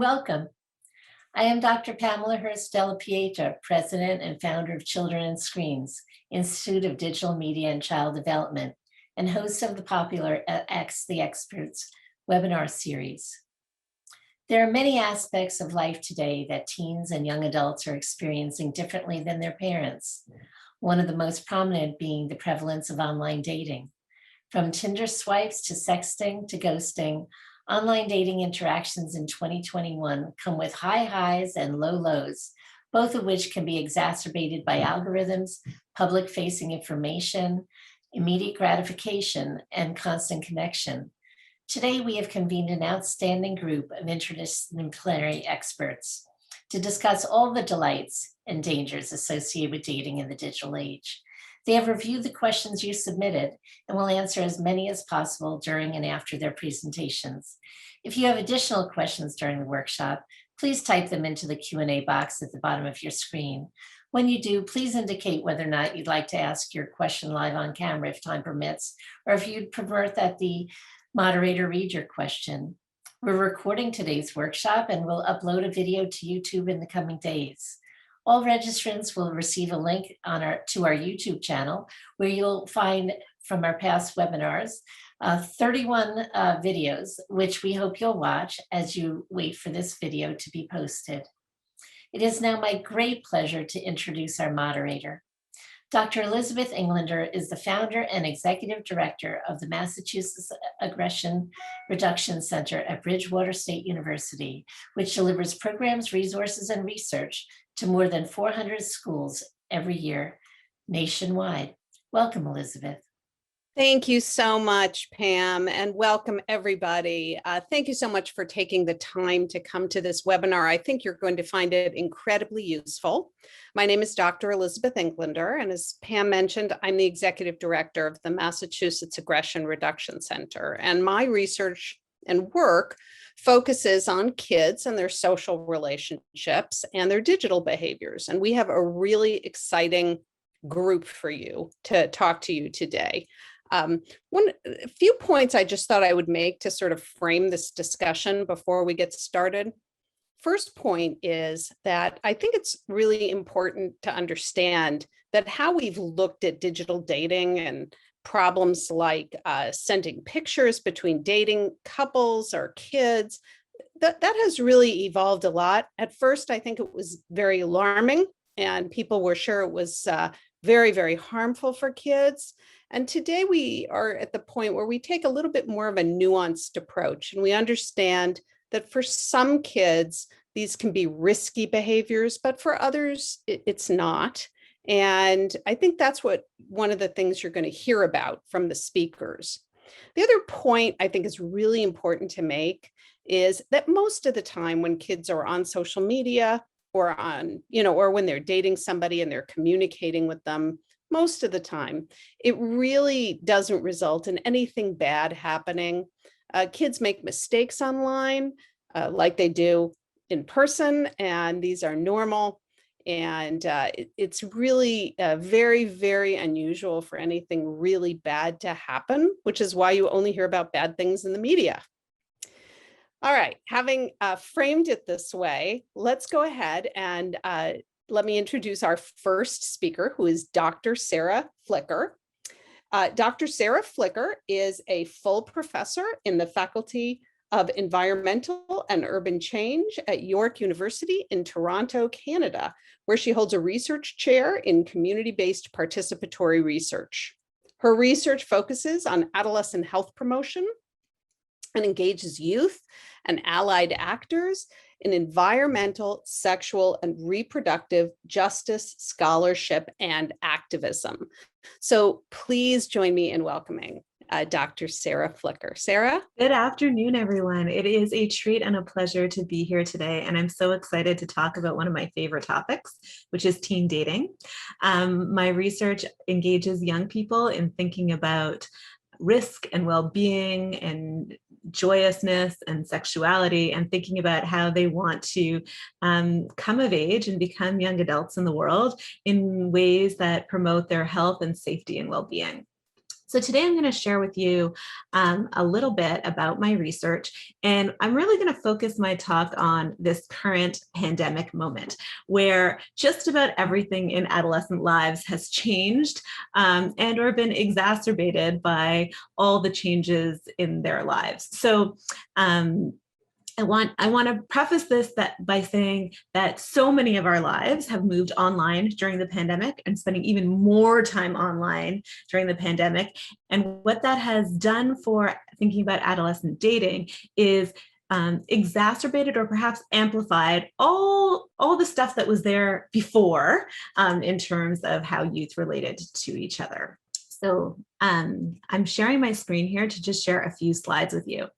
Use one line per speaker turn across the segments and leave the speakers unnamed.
welcome. I am Dr. Pamela Hurst Della Pieta, President and founder of Children and Screens, Institute of Digital Media and Child Development, and host of the popular X the Experts webinar series. There are many aspects of life today that teens and young adults are experiencing differently than their parents. One of the most prominent being the prevalence of online dating. From Tinder swipes to sexting to ghosting, online dating interactions in 2021 come with high highs and low lows, both of which can be exacerbated by algorithms, public-facing information, immediate gratification, and constant connection. Today, we have convened an outstanding group of interdisciplinary experts to discuss all the delights and dangers associated with dating in the digital age. They have reviewed the questions you submitted and will answer as many as possible during and after their presentations. If you have additional questions during the workshop, please type them into the Q&A box at the bottom of your screen. When you do, please indicate whether or not you'd like to ask your question live on camera if time permits, or if you'd prefer that the moderator read your question. We're recording today's workshop and we'll upload a video to YouTube in the coming days. All registrants will receive a link to our YouTube channel, where you'll find from our past webinars 31 videos, which we hope you'll watch as you wait for this video to be posted. It is now my great pleasure to introduce our moderator. Dr. Elizabeth Englander is the founder and executive director of the Massachusetts Aggression Reduction Center at Bridgewater State University, which delivers programs, resources, and research to more than 400 schools every year nationwide. Welcome, Elizabeth.
Thank you so much, Pam, and welcome everybody. Thank you so much for taking the time to come to this webinar. I think you're going to find it incredibly useful. My name is Dr. Elizabeth Englander, and as Pam mentioned, I'm the executive director of the Massachusetts Aggression Reduction Center, and my research and work focuses on kids and their social relationships and their digital behaviors. And we have a really exciting group for you to talk to you today. A few points I just thought I would make to sort of frame this discussion before we get started. First point is that I think it's really important to understand that how we've looked at digital dating and problems like sending pictures between dating couples or kids, that has really evolved a lot. At first, I think it was very alarming and people were sure it was very, very harmful for kids. And today we are at the point where we take a little bit more of a nuanced approach, and we understand that for some kids, these can be risky behaviors, but for others, it's not. And I think that's one of the things you're going to hear about from the speakers. The other point I think is really important to make is that most of the time when kids are on social media or or when they're dating somebody and they're communicating with them, most of the time, it really doesn't result in anything bad happening. Kids make mistakes online like they do in person, and these are normal. And it's really very, very unusual for anything really bad to happen, which is why you only hear about bad things in the media. All right, having framed it this way, let's go ahead and let me introduce our first speaker, who is Dr. Sarah Flicker. Dr. Sarah Flicker is a full professor in the Faculty of Environmental and Urban Change at York University in Toronto, Canada, where she holds a research chair in community-based participatory research. Her research focuses on adolescent health promotion and engages youth and allied actors in environmental, sexual, and reproductive justice, scholarship, and activism. So please join me in welcoming Dr. Sarah Flicker. Sarah?
Good afternoon, everyone. It is a treat and a pleasure to be here today, and I'm so excited to talk about one of my favorite topics, which is teen dating. My research engages young people in thinking about risk and well-being and joyousness and sexuality, and thinking about how they want to come of age and become young adults in the world in ways that promote their health and safety and well-being. So today I'm going to share with you a little bit about my research, and I'm really going to focus my talk on this current pandemic moment where just about everything in adolescent lives has changed and or been exacerbated by all the changes in their lives. So I want to preface this by saying that so many of our lives have moved online during the pandemic and spending even more time online during the pandemic. And what that has done for thinking about adolescent dating is exacerbated or perhaps amplified all the stuff that was there before in terms of how youth related to each other. So I'm sharing my screen here to just share a few slides with you.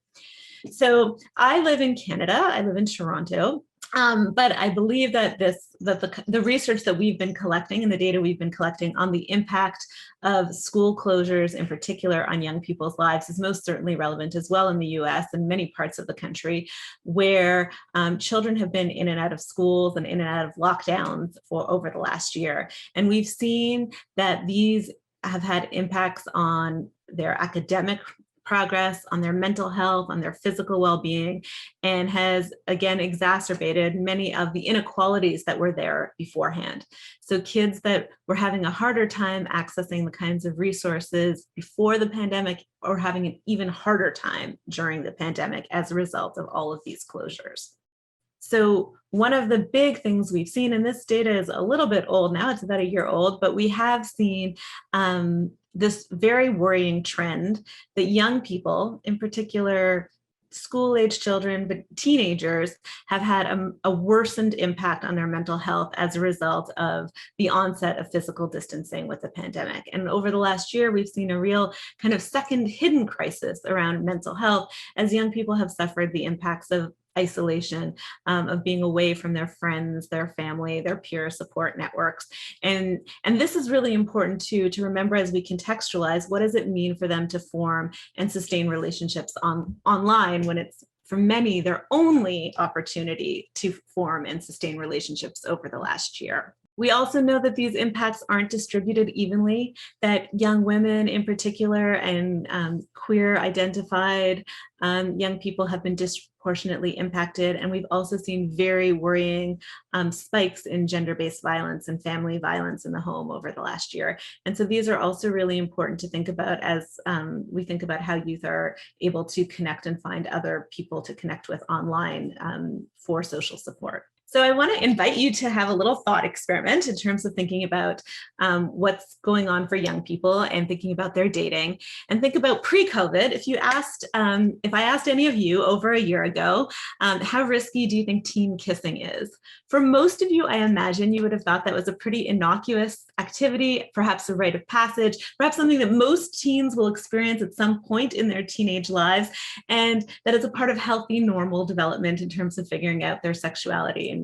So I live in Canada, I live in Toronto, but I believe that the research that we've been collecting and the data we've been collecting on the impact of school closures in particular on young people's lives is most certainly relevant as well in the US and many parts of the country where children have been in and out of schools and in and out of lockdowns for over the last year. And we've seen that these have had impacts on their academic progress, on their mental health, on their physical well-being, and has again exacerbated many of the inequalities that were there beforehand. So kids that were having a harder time accessing the kinds of resources before the pandemic or having an even harder time during the pandemic as a result of all of these closures. So one of the big things we've seen, and this data is a little bit old now, it's about a year old, but we have seen this very worrying trend that young people, in particular school-age children, but teenagers, have had a worsened impact on their mental health as a result of the onset of physical distancing with the pandemic. And over the last year, we've seen a real kind of second hidden crisis around mental health as young people have suffered the impacts of isolation, of being away from their friends, their family, their peer support networks. And this is really important too, to remember as we contextualize, what does it mean for them to form and sustain relationships online when it's, for many, their only opportunity to form and sustain relationships over the last year. We also know that these impacts aren't distributed evenly, that young women in particular and queer identified young people have been disproportionately impacted. And we've also seen very worrying spikes in gender-based violence and family violence in the home over the last year. And so these are also really important to think about as we think about how youth are able to connect and find other people to connect with online for social support. So I want to invite you to have a little thought experiment in terms of thinking about what's going on for young people and thinking about their dating, and think about pre-COVID. If I asked any of you over a year ago, how risky do you think teen kissing is? For most of you, I imagine you would have thought that was a pretty innocuous activity, perhaps a rite of passage, perhaps something that most teens will experience at some point in their teenage lives, and that is a part of healthy, normal development in terms of figuring out their sexuality.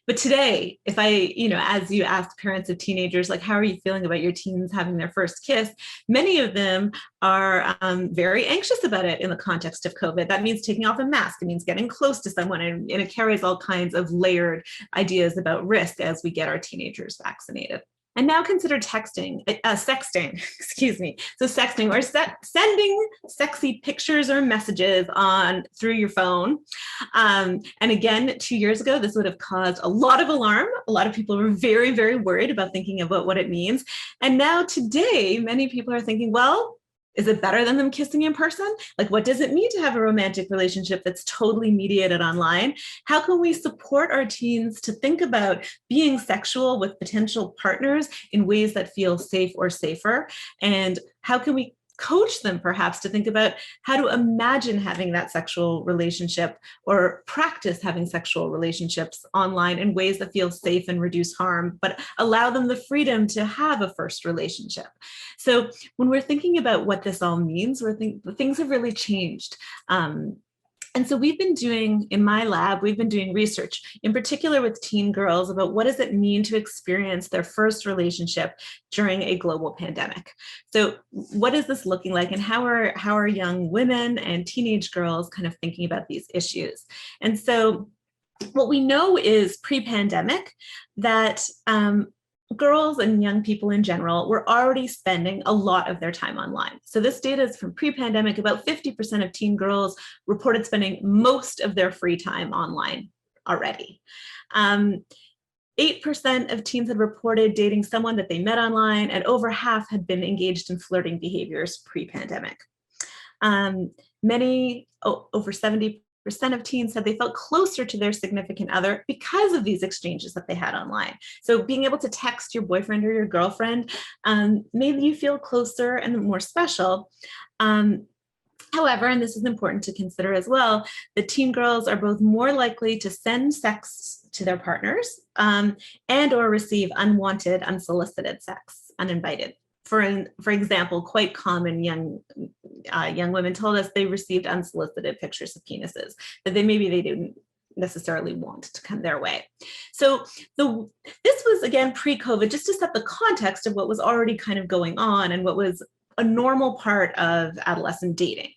But today, if as you ask parents of teenagers, like, how are you feeling about your teens having their first kiss? Many of them are very anxious about it in the context of COVID. That means taking off a mask. It means getting close to someone, and it carries all kinds of layered ideas about risk as we get our teenagers vaccinated. And now consider sexting, excuse me. So sexting, or sending sexy pictures or messages through your phone. And again, 2 years ago, this would have caused a lot of alarm. A lot of people were very, very worried about thinking about what it means. And now today, many people are thinking, well, is it better than them kissing in person? Like, what does it mean to have a romantic relationship that's totally mediated online? How can we support our teens to think about being sexual with potential partners in ways that feel safe or safer? And how can we coach them perhaps to think about how to imagine having that sexual relationship or practice having sexual relationships online in ways that feel safe and reduce harm, but allow them the freedom to have a first relationship? So when we're thinking about what this all means, things have really changed. And so in my lab, we've been doing research, in particular with teen girls, about what does it mean to experience their first relationship during a global pandemic. So what is this looking like, and how are young women and teenage girls kind of thinking about these issues? And so what we know is pre-pandemic that girls and young people in general were already spending a lot of their time online. So this data is from pre-pandemic. About 50% of teen girls reported spending most of their free time online already. 8% of teens had reported dating someone that they met online, and over half had been engaged in flirting behaviors pre-pandemic. Over 70% of teens said they felt closer to their significant other because of these exchanges that they had online. So being able to text your boyfriend or your girlfriend made you feel closer and more special. However, and this is important to consider as well, that teen girls are both more likely to send sexts to their partners and or receive unwanted, unsolicited sex, uninvited. For example, quite common young women told us they received unsolicited pictures of penises that maybe they didn't necessarily want to come their way. So this was, again, pre-COVID, just to set the context of what was already kind of going on and what was a normal part of adolescent dating.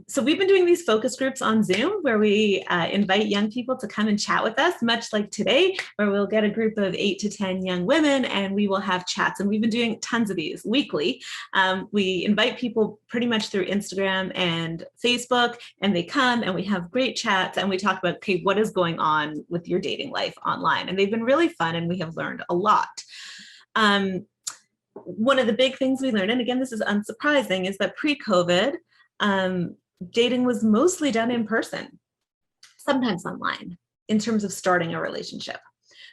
So we've been doing these focus groups on Zoom where we invite young people to come and chat with us, much like today, where we'll get a group of 8 to 10 young women and we will have chats. And we've been doing tons of these weekly. We invite people pretty much through Instagram and Facebook, and they come and we have great chats and we talk about, okay, what is going on with your dating life online? And they've been really fun and we have learned a lot. One of the big things we learned, and again, this is unsurprising, is that pre-COVID, dating was mostly done in person, sometimes online, in terms of starting a relationship.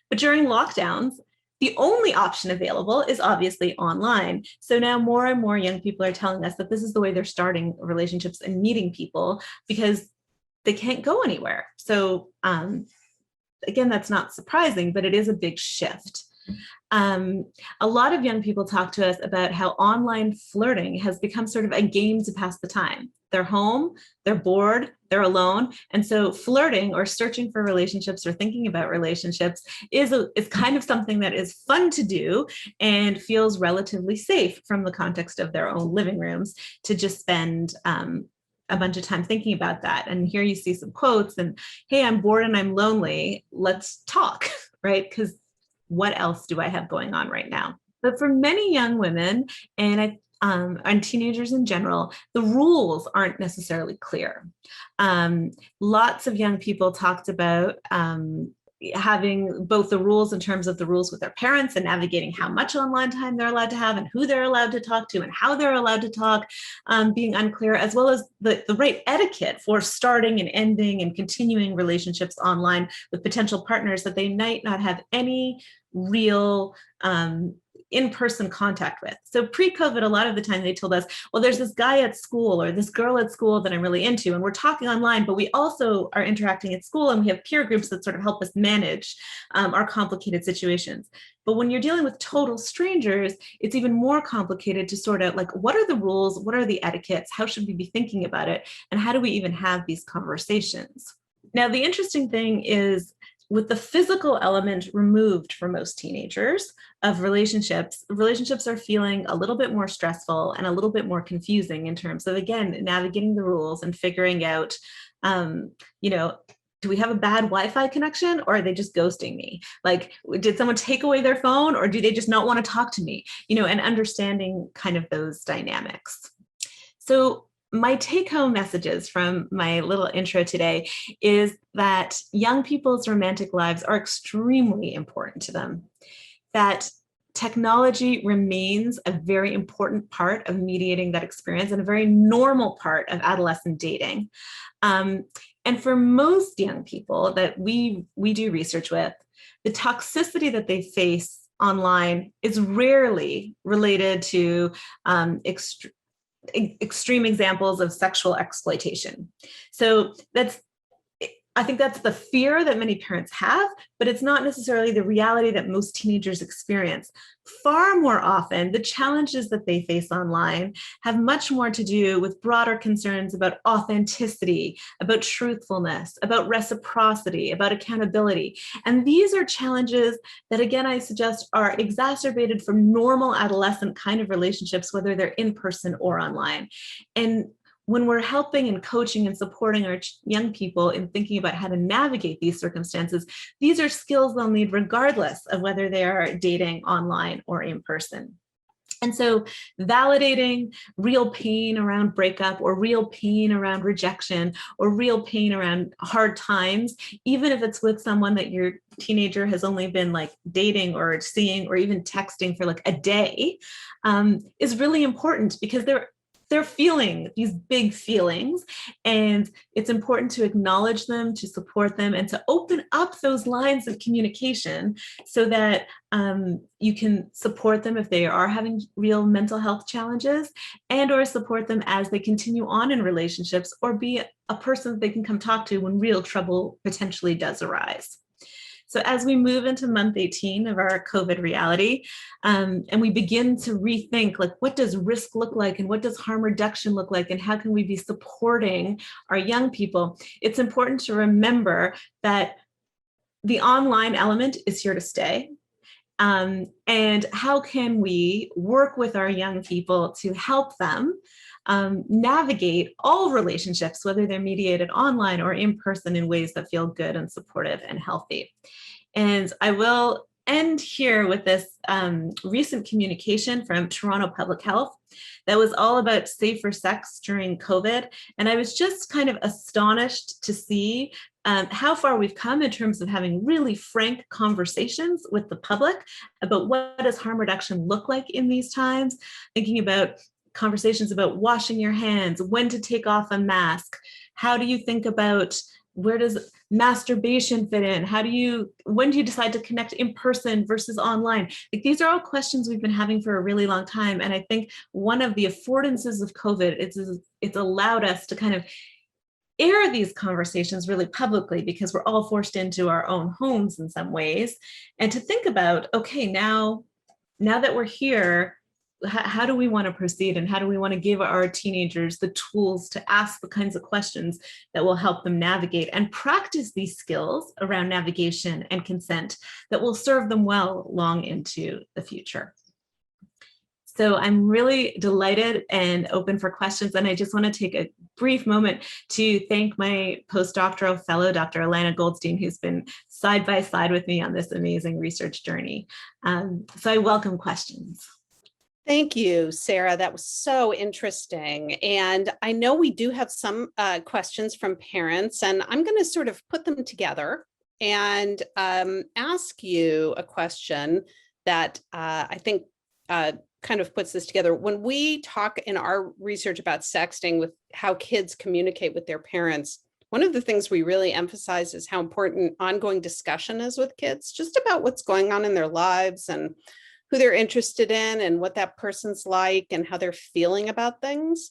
But during lockdowns, the only option available is obviously online. So now more and more young people are telling us that this is the way they're starting relationships and meeting people because they can't go anywhere. So again, that's not surprising, but it is a big shift. A lot of young people talk to us about how online flirting has become sort of a game to pass the time. They're home, they're bored, they're alone. And so flirting or searching for relationships or thinking about relationships is kind of something that is fun to do and feels relatively safe from the context of their own living rooms to just spend a bunch of time thinking about that. And here you see some quotes and, hey, I'm bored and I'm lonely, let's talk, right? Because what else do I have going on right now? But for many young women and teenagers in general, the rules aren't necessarily clear. Lots of young people talked about having both the rules in terms of the rules with their parents and navigating how much online time they're allowed to have and who they're allowed to talk to and how they're allowed to talk, being unclear, as well as the right etiquette for starting and ending and continuing relationships online with potential partners that they might not have any real in-person contact with. So pre-COVID, a lot of the time they told us, well, there's this guy at school or this girl at school that I'm really into, and we're talking online, but we also are interacting at school and we have peer groups that sort of help us manage our complicated situations. But when you're dealing with total strangers, it's even more complicated to sort of like, what are the rules? What are the etiquettes? How should we be thinking about it? And how do we even have these conversations? Now, the interesting thing is, with the physical element removed for most teenagers of relationships are feeling a little bit more stressful and a little bit more confusing in terms of, again, navigating the rules and figuring out, do we have a bad Wi-Fi connection or are they just ghosting me? Like, did someone take away their phone or do they just not want to talk to me? And understanding kind of those dynamics. So my take-home messages from my little intro today is that young people's romantic lives are extremely important to them, that technology remains a very important part of mediating that experience and a very normal part of adolescent dating. And for most young people that we do research with, the toxicity that they face online is rarely related to extreme examples of sexual exploitation. So I think that's the fear that many parents have, but it's not necessarily the reality that most teenagers experience. Far more often, the challenges that they face online have much more to do with broader concerns about authenticity, about truthfulness, about reciprocity, about accountability. And these are challenges that, again, I suggest are exacerbated from normal adolescent kind of relationships, whether they're in person or online. And when we're helping and coaching and supporting our young people in thinking about how to navigate these circumstances, these are skills they'll need regardless of whether they are dating online or in person. And so validating real pain around breakup or real pain around rejection or real pain around hard times, even if it's with someone that your teenager has only been like dating or seeing or even texting for like a day, is really important, because they're feeling these big feelings, and it's important to acknowledge them, to support them, and to open up those lines of communication so that you can support them if they are having real mental health challenges, and or support them as they continue on in relationships, or be a person that they can come talk to when real trouble potentially does arise. So as we move into month 18 of our COVID reality, and we begin to rethink, like, what does risk look like, and what does harm reduction look like, and how can we be supporting our young people, it's important to remember that the online element is here to stay. And how can we work with our young people to help them navigate all relationships, whether they're mediated online or in person, in ways that feel good and supportive and healthy. And I will end here with this recent communication from Toronto Public Health that was all about safer sex during COVID. And I was just kind of astonished to see how far we've come in terms of having really frank conversations with the public about what does harm reduction look like in these times, thinking about conversations about washing your hands, when to take off a mask, how do you think about where does masturbation fit in? When do you decide to connect in person versus online? Like, these are all questions we've been having for a really long time. And I think one of the affordances of COVID, it's allowed us to kind of air these conversations really publicly, because we're all forced into our own homes in some ways. And to think about, okay, now that we're here, how do we want to proceed, and how do we want to give our teenagers the tools to ask the kinds of questions that will help them navigate and practice these skills around navigation and consent that will serve them well long into the future. So I'm really delighted and open for questions. And I just want to take a brief moment to thank my postdoctoral fellow, Dr. Alana Goldstein, who's been side by side with me on this amazing research journey. So I welcome questions.
Thank you, Sarah. That was so interesting. And I know we do have some questions from parents, and I'm going to sort of put them together and ask you a question that I think kind of puts this together. When we talk in our research about sexting, with how kids communicate with their parents, one of the things we really emphasize is how important ongoing discussion is with kids, just about what's going on in their lives and who they're interested in and what that person's like and how they're feeling about things.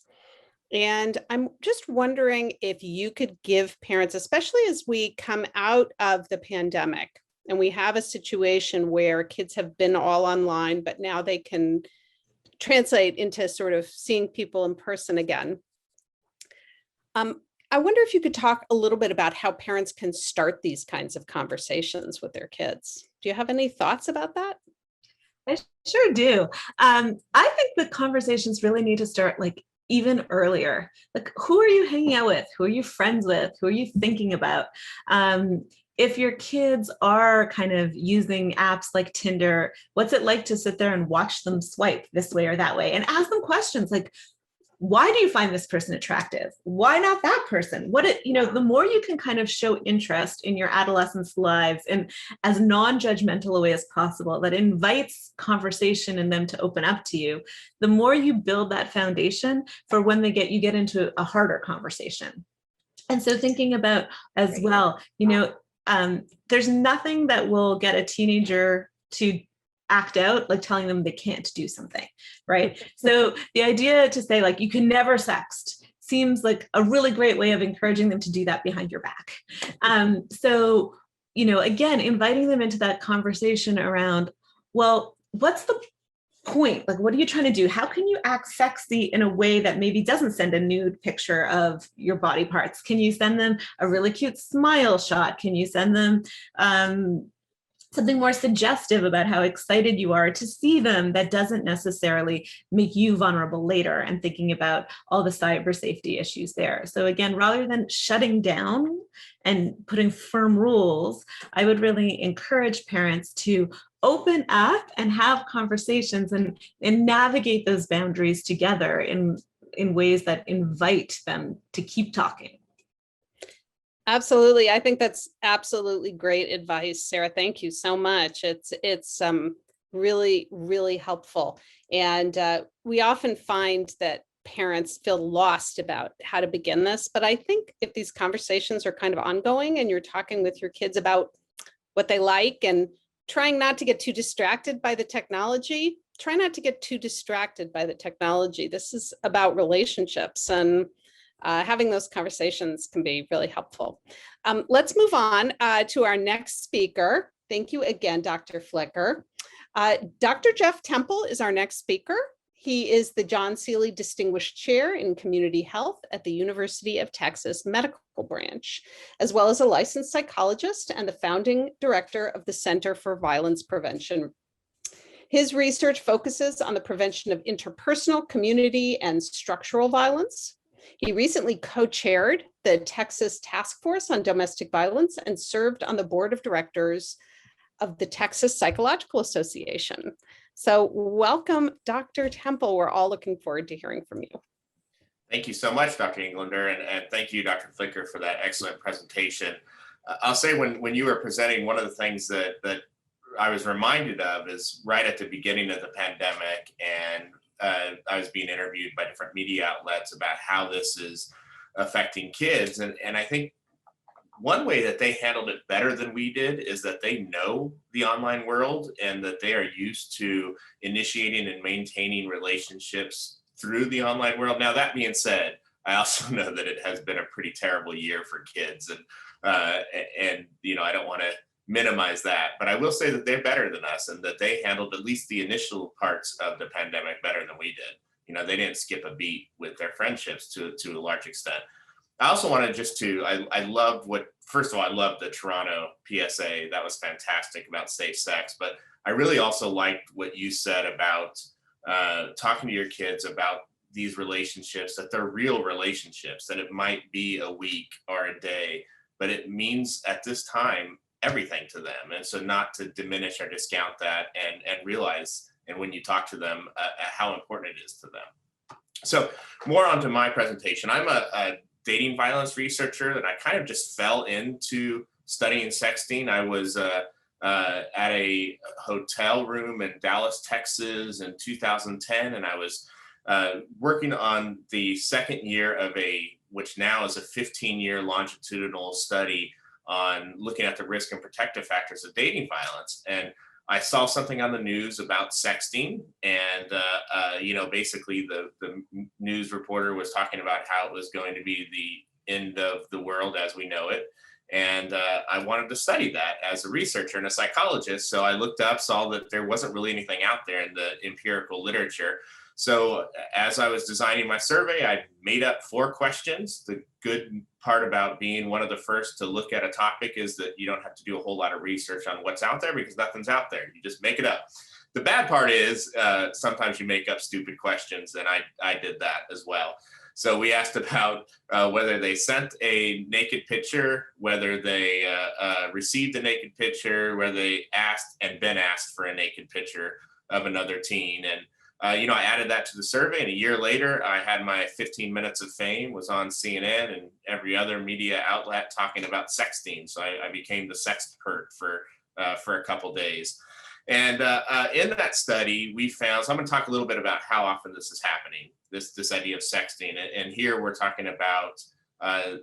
And I'm just wondering if you could give parents, especially as we come out of the pandemic and we have a situation where kids have been all online, but now they can translate into sort of seeing people in person again. I wonder if you could talk a little bit about how parents can start these kinds of conversations with their kids. Do you have any thoughts about that?
I sure do. I think the conversations really need to start like even earlier. Like, who are you hanging out with? Who are you friends with? Who are you thinking about? If your kids are kind of using apps like Tinder, what's it like to sit there and watch them swipe this way or that way, and ask them questions like, why do you find this person attractive? Why not that person? The more you can kind of show interest in your adolescents' lives in as non-judgmental a way as possible that invites conversation and them to open up to you, the more you build that foundation for when you get into a harder conversation. And so thinking about as well, there's nothing that will get a teenager to act out like telling them they can't do something, right? So the idea to say like, you can never sext seems like a really great way of encouraging them to do that behind your back. So, again, inviting them into that conversation around, well, what's the point? Like, what are you trying to do? How can you act sexy in a way that maybe doesn't send a nude picture of your body parts? Can you send them a really cute smile shot? Can you send them, something more suggestive about how excited you are to see them that doesn't necessarily make you vulnerable later, and thinking about all the cyber safety issues there. So again, rather than shutting down and putting firm rules, I would really encourage parents to open up and have conversations and navigate those boundaries together in ways that invite them to keep talking.
Absolutely. I think that's absolutely great advice, Sarah. Thank you so much. It's really, really helpful. And we often find that parents feel lost about how to begin this. But I think if these conversations are kind of ongoing and you're talking with your kids about what they like and trying not to get too distracted by the technology, try not to get too distracted by the technology. This is about relationships, and having those conversations can be really helpful. Let's move on to our next speaker. Thank you again, Dr. Flicker. Dr. Jeff Temple is our next speaker. He is the John Seeley Distinguished Chair in Community Health at the University of Texas Medical Branch, as well as a licensed psychologist and the founding director of the Center for Violence Prevention. His research focuses on the prevention of interpersonal, community, and structural violence. He recently co-chaired the Texas Task Force on Domestic Violence and served on the board of directors of the Texas Psychological Association. So welcome, Dr. Temple. We're all looking forward to hearing from you.
Thank you so much, Dr. Englander, and thank you, Dr. Flicker, for that excellent presentation. I'll say when you were presenting, one of the things that I was reminded of is right at the beginning of the pandemic, and I was being interviewed by different media outlets about how this is affecting kids. And I think one way that they handled it better than we did is that they know the online world and that they are used to initiating and maintaining relationships through the online world. Now, that being said, I also know that it has been a pretty terrible year for kids. And you know, I don't want to minimize that, but I will say that they're better than us and that they handled at least the initial parts of the pandemic better than we did. You know, they didn't skip a beat with their friendships to a large extent. I also wanted I loved first of all, I loved the Toronto PSA. That was fantastic about safe sex, but I really also liked what you said about talking to your kids about these relationships, that they're real relationships, that it might be a week or a day, but it means at this time everything to them. And so not to diminish or discount that, and realize, and when you talk to them, how important it is to them. So more onto my presentation. I'm a dating violence researcher, and I kind of just fell into studying sexting. I was at a hotel room in Dallas, Texas in 2010, and I was working on the second year of which now is a 15-year longitudinal study on looking at the risk and protective factors of dating violence. And I saw something on the news about sexting, and you know, basically the news reporter was talking about how it was going to be the end of the world as we know it. And I wanted to study that as a researcher and a psychologist. So I looked up, saw that there wasn't really anything out there in the empirical literature. So as I was designing my survey, I made up 4 questions. The good part about being one of the first to look at a topic is that you don't have to do a whole lot of research on what's out there, because nothing's out there. You just make it up. The bad part is sometimes you make up stupid questions, and I did that as well. So we asked about whether they sent a naked picture, whether they received a naked picture, whether they asked and been asked for a naked picture of another teen. And you know, I added that to the survey, and a year later, I had my 15 minutes of fame, was on CNN and every other media outlet talking about sexting. So I became the sexpert for a couple days. And in that study, we found, so I'm going to talk a little bit about how often this is happening, this idea of sexting. And here we're talking about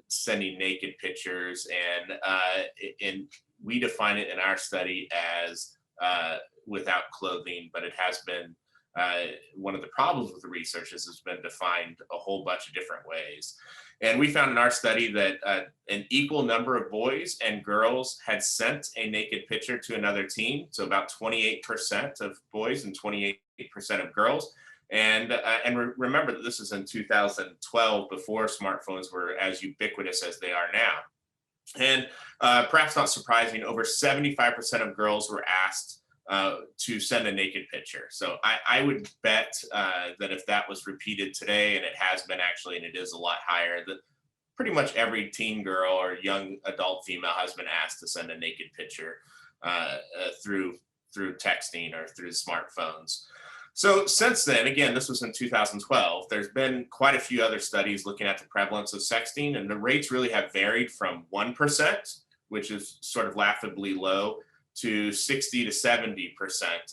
sending naked pictures, and we define it in our study as without clothing, but it has been one of the problems with the research is it's been defined a whole bunch of different ways. And we found in our study that an equal number of boys and girls had sent a naked picture to another teen. So about 28% of boys and 28% of girls. And remember that this is in 2012, before smartphones were as ubiquitous as they are now. And perhaps not surprising, over 75% of girls were asked to send a naked picture. So I would bet that if that was repeated today, and it has been actually, and it is a lot higher, that pretty much every teen girl or young adult female has been asked to send a naked picture through texting or through smartphones. So since then, again, this was in 2012, there's been quite a few other studies looking at the prevalence of sexting, and the rates really have varied from 1%, which is sort of laughably low, to 60 to 70%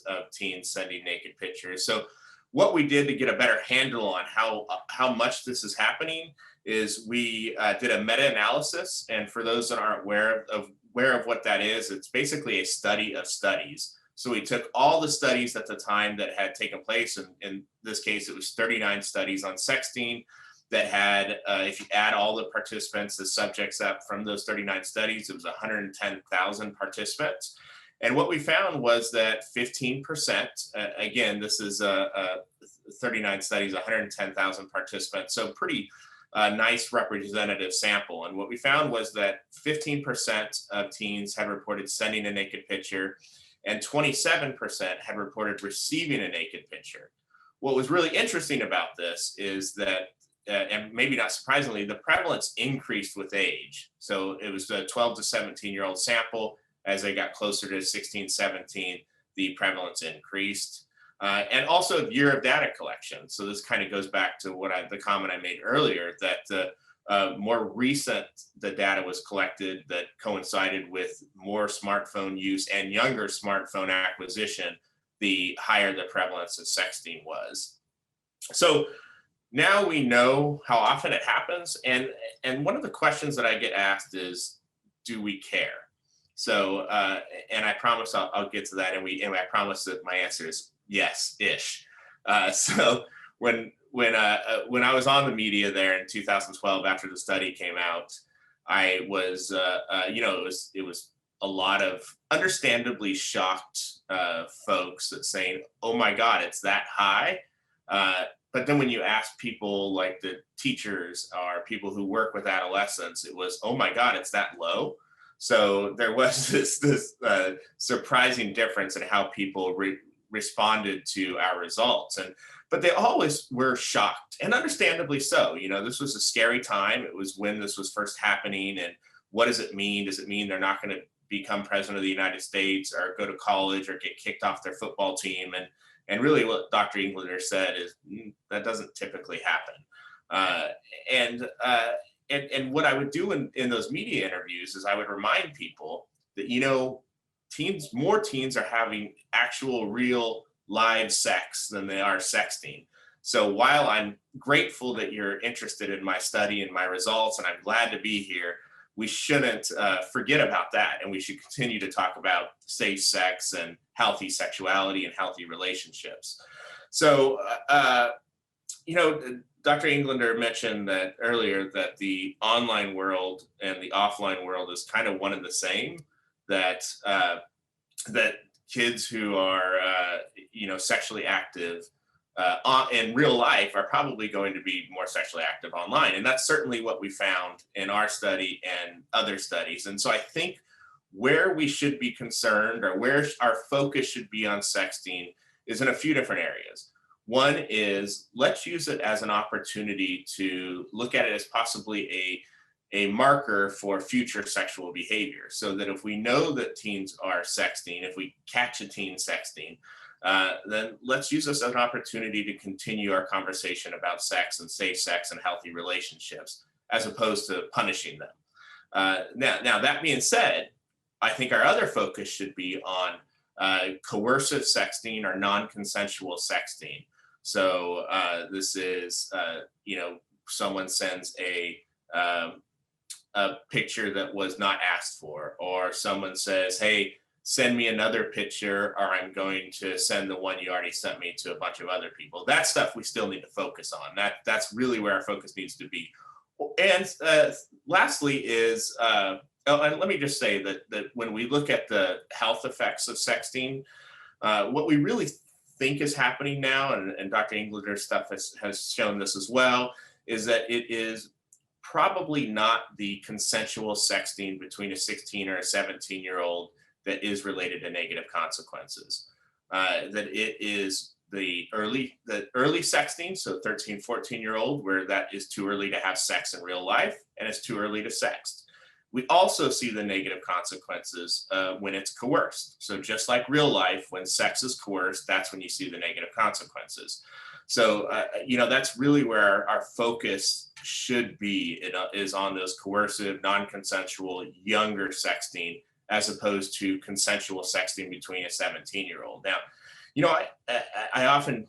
of teens sending naked pictures. So what we did to get a better handle on how much this is happening is we did a meta-analysis. And for those that aren't aware of what that is, it's basically a study of studies. So we took all the studies at the time that had taken place, and in this case, it was 39 studies on sexting that had, if you add all the participants, the subjects up from those 39 studies, it was 110,000 participants. And what we found was that 15%, again, this is 39 studies, 110,000 participants, so pretty nice representative sample. And what we found was that 15% of teens had reported sending a naked picture, and 27% had reported receiving a naked picture. What was really interesting about this is that, and maybe not surprisingly, the prevalence increased with age. So it was a 12 to 17-year-old sample. As they got closer to 16, 17, the prevalence increased. And also year of data collection. So this kind of goes back to the comment I made earlier, that more recent the data was collected that coincided with more smartphone use and younger smartphone acquisition, the higher the prevalence of sexting was. So now we know how often it happens. And one of the questions that I get asked is, do we care? So, and I promise I'll get to that. And I promise that my answer is yes-ish. So when I was on the media there in 2012, after the study came out, I was, it was a lot of understandably shocked folks that saying, "Oh my God, it's that high." But then when you ask people like the teachers or people who work with adolescents, it was, "Oh my God, it's that low." So there was this surprising difference in how people responded to our results. But they always were shocked, and understandably so. You know, this was a scary time. It was when this was first happening. And what does it mean? Does it mean they're not going to become president of the United States or go to college or get kicked off their football team? And really what Dr. Englander said is that doesn't typically happen. And what I would do in those media interviews is I would remind people that, you know, more teens are having actual real live sex than they are sexting. So while I'm grateful that you're interested in my study and my results, and I'm glad to be here, we shouldn't forget about that. And we should continue to talk about safe sex and healthy sexuality and healthy relationships. So, Dr. Englander mentioned that earlier, that the online world and the offline world is kind of one and the same, that kids who are, sexually active in real life are probably going to be more sexually active online. And that's certainly what we found in our study and other studies. And so I think where we should be concerned, or where our focus should be on sexting, is in a few different areas. One is, let's use it as an opportunity to look at it as possibly a marker for future sexual behavior. So that if we know that teens are sexting, if we catch a teen sexting, then let's use this as an opportunity to continue our conversation about sex and safe sex and healthy relationships, as opposed to punishing them. Now that being said, I think our other focus should be on coercive sexting or non-consensual sexting. So this is, someone sends a picture that was not asked for, or someone says, "Hey, send me another picture, or I'm going to send the one you already sent me to a bunch of other people." That stuff we still need to focus on. That's really where our focus needs to be. And lastly is, and let me just say that when we look at the health effects of sexting, what we really think is happening now, and Dr. Englander's stuff has shown this as well, is that it is probably not the consensual sexting between a 16 or a 17-year-old that is related to negative consequences. That it is the early sexting, so 13, 14-year-old, where that is too early to have sex in real life and it's too early to sext. We also see the negative consequences when it's coerced. So just like real life, when sex is coerced, that's when you see the negative consequences. So, that's really where our focus should be, is on those coercive, non-consensual, younger sexting, as opposed to consensual sexting between a 17-year-old. Now, I often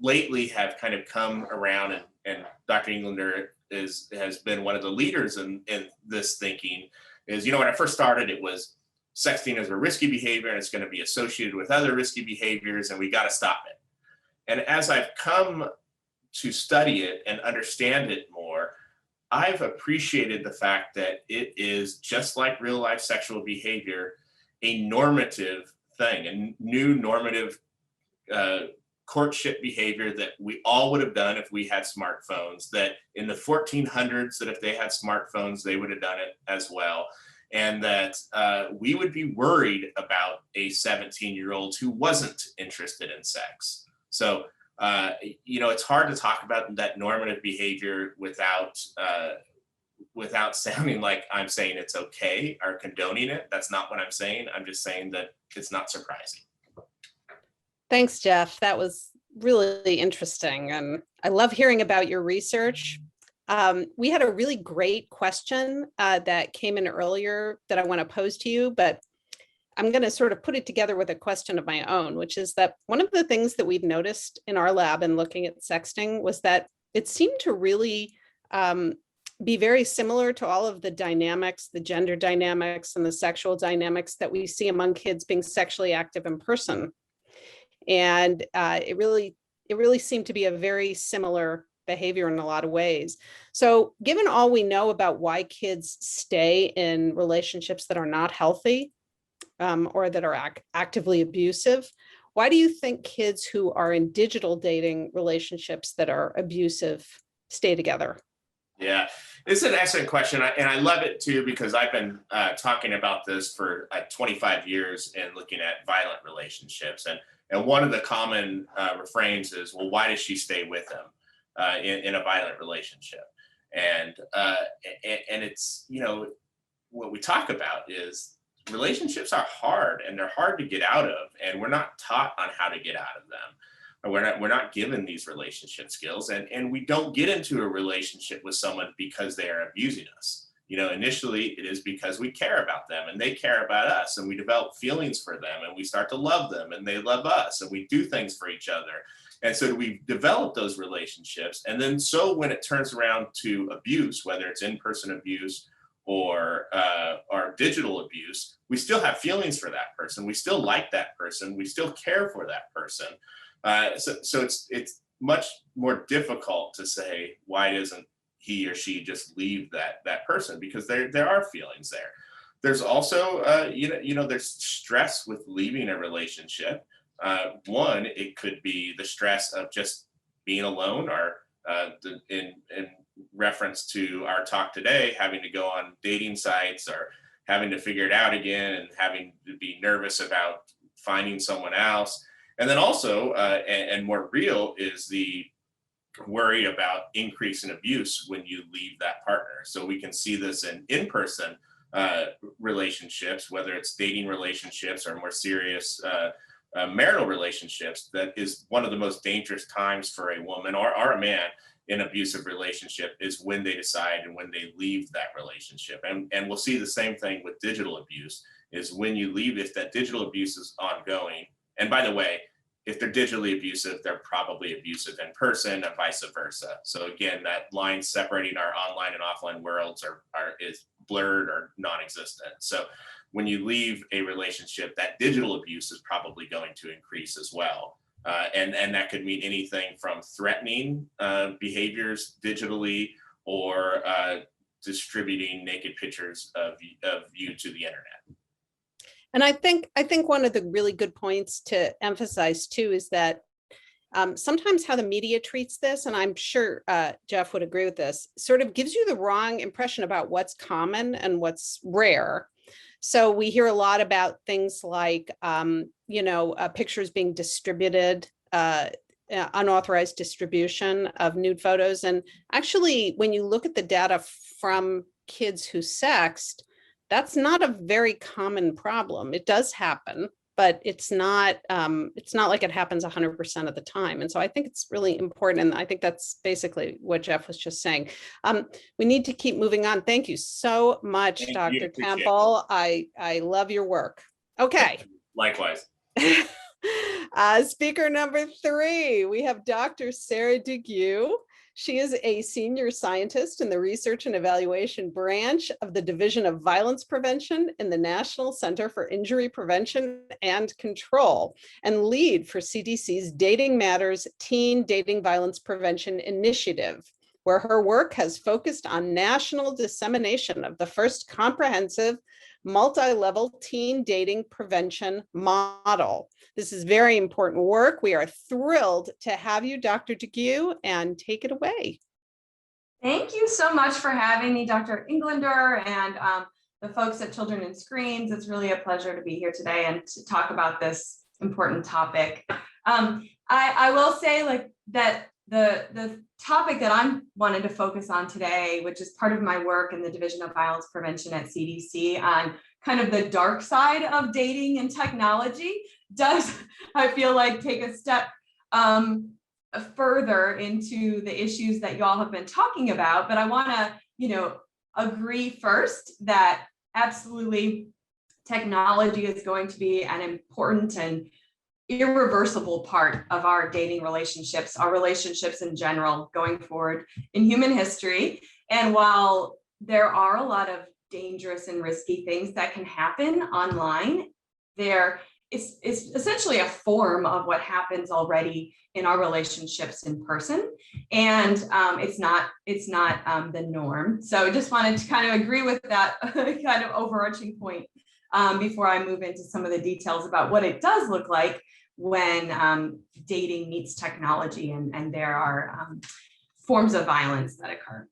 lately have kind of come around, and Dr. Englander has been one of the leaders in this thinking. Is, when I first started, it was sexting is a risky behavior and it's going to be associated with other risky behaviors and we got to stop it. And as I've come to study it and understand it more, I've appreciated the fact that it is, just like real life sexual behavior, a normative thing, a new normative courtship behavior that we all would have done if we had smartphones, that in the 1400s, that if they had smartphones, they would have done it as well. And that we would be worried about a 17-year-old who wasn't interested in sex. So, it's hard to talk about that normative behavior without sounding like I'm saying it's okay or condoning it. That's not what I'm saying. I'm just saying that it's not surprising.
Thanks, Jeff. That was really interesting. And I love hearing about your research. We had a really great question that came in earlier that I want to pose to you, but I'm going to sort of put it together with a question of my own, which is that one of the things that we've noticed in our lab in looking at sexting was that it seemed to really be very similar to all of the dynamics, the gender dynamics and the sexual dynamics that we see among kids being sexually active in person. And it really seemed to be a very similar behavior in a lot of ways. So given all we know about why kids stay in relationships that are not healthy or that are actively abusive, why do you think kids who are in digital dating relationships that are abusive stay together?
Yeah, it's an excellent question. And I love it too, because I've been talking about this for 25 years and looking at violent relationships. And one of the common refrains is, well, why does she stay with him in a violent relationship? And it's, what we talk about is relationships are hard and they're hard to get out of. And we're not taught on how to get out of them. We're not given these relationship skills, and we don't get into a relationship with someone because they are abusing us. Initially it is because we care about them and they care about us, and we develop feelings for them and we start to love them and they love us and we do things for each other. And so we develop those relationships. And then so when it turns around to abuse, whether it's in-person abuse or digital abuse, we still have feelings for that person. We still like that person. We still care for that person. So it's much more difficult to say, why doesn't he or she just leave that person? Because there are feelings there. There's also, there's stress with leaving a relationship. One, it could be the stress of just being alone, or in reference to our talk today, having to go on dating sites or having to figure it out again and having to be nervous about finding someone else. And then also, and more real, is the worry about increase in abuse when you leave that partner. So we can see this in-person relationships, whether it's dating relationships or more serious marital relationships. That is one of the most dangerous times for a woman or a man in abusive relationship, is when they decide and when they leave that relationship. And we'll see the same thing with digital abuse, is when you leave, if that digital abuse is ongoing. And by the way, if they're digitally abusive, they're probably abusive in person and vice versa. So again, that line separating our online and offline worlds is blurred or non-existent. So when you leave a relationship, that digital abuse is probably going to increase as well. And that could mean anything from threatening behaviors digitally, or distributing naked pictures of you to the internet.
And I think one of the really good points to emphasize too is that sometimes how the media treats this, and I'm sure Jeff would agree with this, sort of gives you the wrong impression about what's common and what's rare. So we hear a lot about things like, pictures being distributed, unauthorized distribution of nude photos. And actually, when you look at the data from kids who sext, that's not a very common problem. It does happen, but it's not like it happens 100% of the time. And so I think it's really important. And I think that's basically what Jeff was just saying. We need to keep moving on. Thank you so much, Dr. Temple. I love your work. Okay.
Likewise.
Speaker number 3, we have Dr. Sarah DeGue. She is a senior scientist in the Research and Evaluation Branch of the Division of Violence Prevention in the National Center for Injury Prevention and Control, and lead for CDC's Dating Matters Teen Dating Violence Prevention Initiative, where her work has focused on national dissemination of the first comprehensive multi-level teen dating prevention model. This is very important work. We are thrilled to have you, Dr. DeGue, and take it away.
Thank you so much for having me, Dr. Englander, and the folks at Children and Screens. It's really a pleasure to be here today and to talk about this important topic. I will say that the topic that I'm wanting to focus on today, which is part of my work in the Division of Violence Prevention at CDC on kind of the dark side of dating and technology, does, I feel like, take a step further into the issues that y'all have been talking about. But I want to, agree first that absolutely technology is going to be an important and irreversible part of our dating relationships, our relationships in general going forward in human history. And while there are a lot of dangerous and risky things that can happen online, it's essentially a form of what happens already in our relationships in person, and it's not the norm. So I just wanted to kind of agree with that kind of overarching point before I move into some of the details about what it does look like when dating meets technology and there are forms of violence that occur.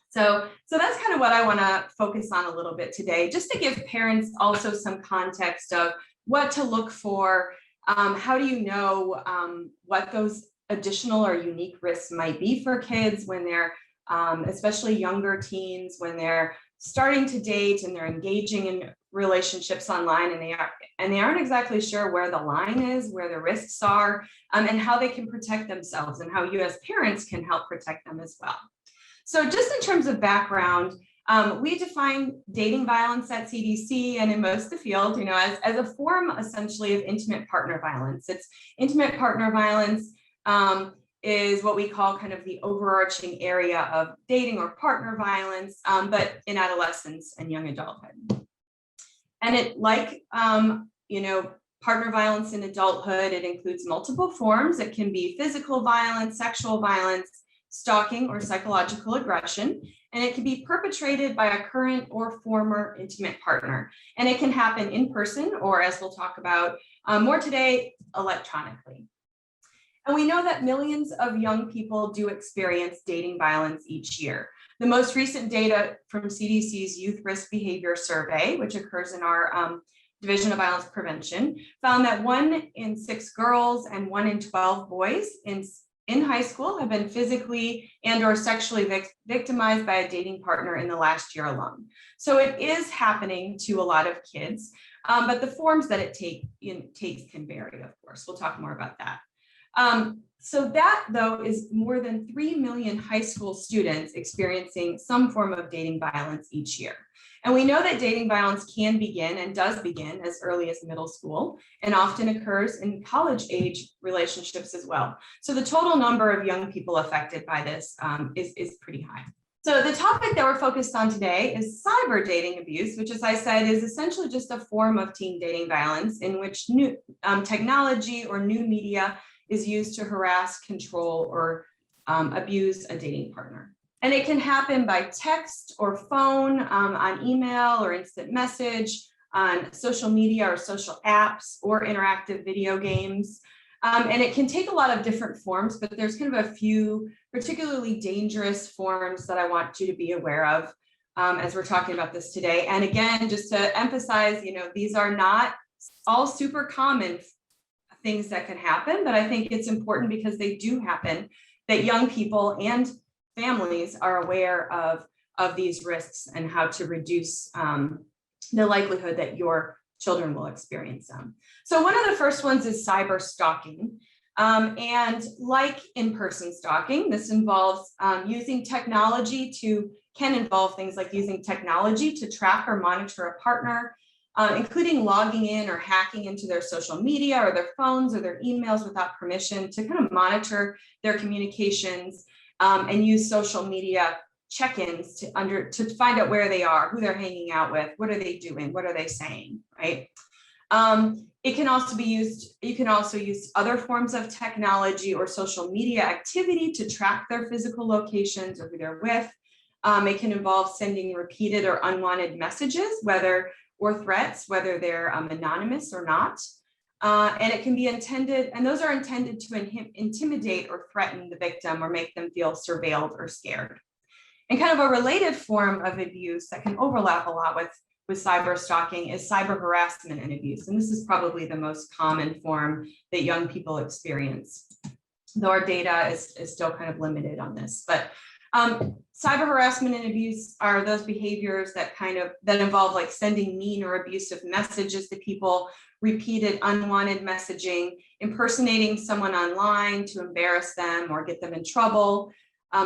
So that's kind of what I want to focus on a little bit today, just to give parents also some context of what to look for. How do you know what those additional or unique risks might be for kids when they're, especially younger teens, when they're starting to date and they're engaging in relationships online and they aren't exactly sure where the line is, where the risks are, and how they can protect themselves and how you as parents can help protect them as well. So just in terms of background, we define dating violence at CDC and in most of the field, as a form essentially of intimate partner violence. It's intimate partner violence is what we call kind of the overarching area of dating or partner violence, but in adolescence and young adulthood. And it, partner violence in adulthood, it includes multiple forms. It can be physical violence, sexual violence, stalking, or psychological aggression. And it can be perpetrated by a current or former intimate partner. And it can happen in person, or as we'll talk about more today, electronically. And we know that millions of young people do experience dating violence each year. The most recent data from CDC's Youth Risk Behavior Survey, which occurs in our Division of Violence Prevention, found that 1 in 6 girls and 1 in 12 boys in high school have been physically and or sexually victimized by a dating partner in the last year alone. So it is happening to a lot of kids, but the forms that it takes can vary, of course. We'll talk more about that. So that, though, is more than 3 million high school students experiencing some form of dating violence each year. And we know that dating violence can begin and does begin as early as middle school and often occurs in college age relationships as well. So the total number of young people affected by this is pretty high. So the topic that we're focused on today is cyberdating abuse, which, as I said, is essentially just a form of teen dating violence in which new technology or new media is used to harass, control, or abuse a dating partner. And it can happen by text or phone, on email or instant message, on social media or social apps, or interactive video games. And it can take a lot of different forms, but there's kind of a few particularly dangerous forms that I want you to be aware of as we're talking about this today. And again, just to emphasize, these are not all super common things that can happen, but I think it's important because they do happen, that young people and families are aware of these risks and how to reduce the likelihood that your children will experience them. So one of the first ones is cyber stalking. And like in-person stalking, this involves using technology can involve things like using technology to track or monitor a partner, including logging in or hacking into their social media or their phones or their emails without permission to kind of monitor their communications and use social media check-ins to find out where they are, who they're hanging out with, what are they doing, what are they saying, right? It can also be used, you can also use other forms of technology or social media activity to track their physical locations or who they're with. It can involve sending repeated or unwanted messages, or threats, whether they're anonymous or not. And it can be intended, and those are intended to intimidate or threaten the victim or make them feel surveilled or scared. And kind of a related form of abuse that can overlap a lot with cyber stalking is cyber harassment and abuse. And this is probably the most common form that young people experience, though our data is still kind of limited on this. But cyber harassment and abuse are those behaviors that involve like sending mean or abusive messages to people, repeated unwanted messaging, impersonating someone online to embarrass them or get them in trouble,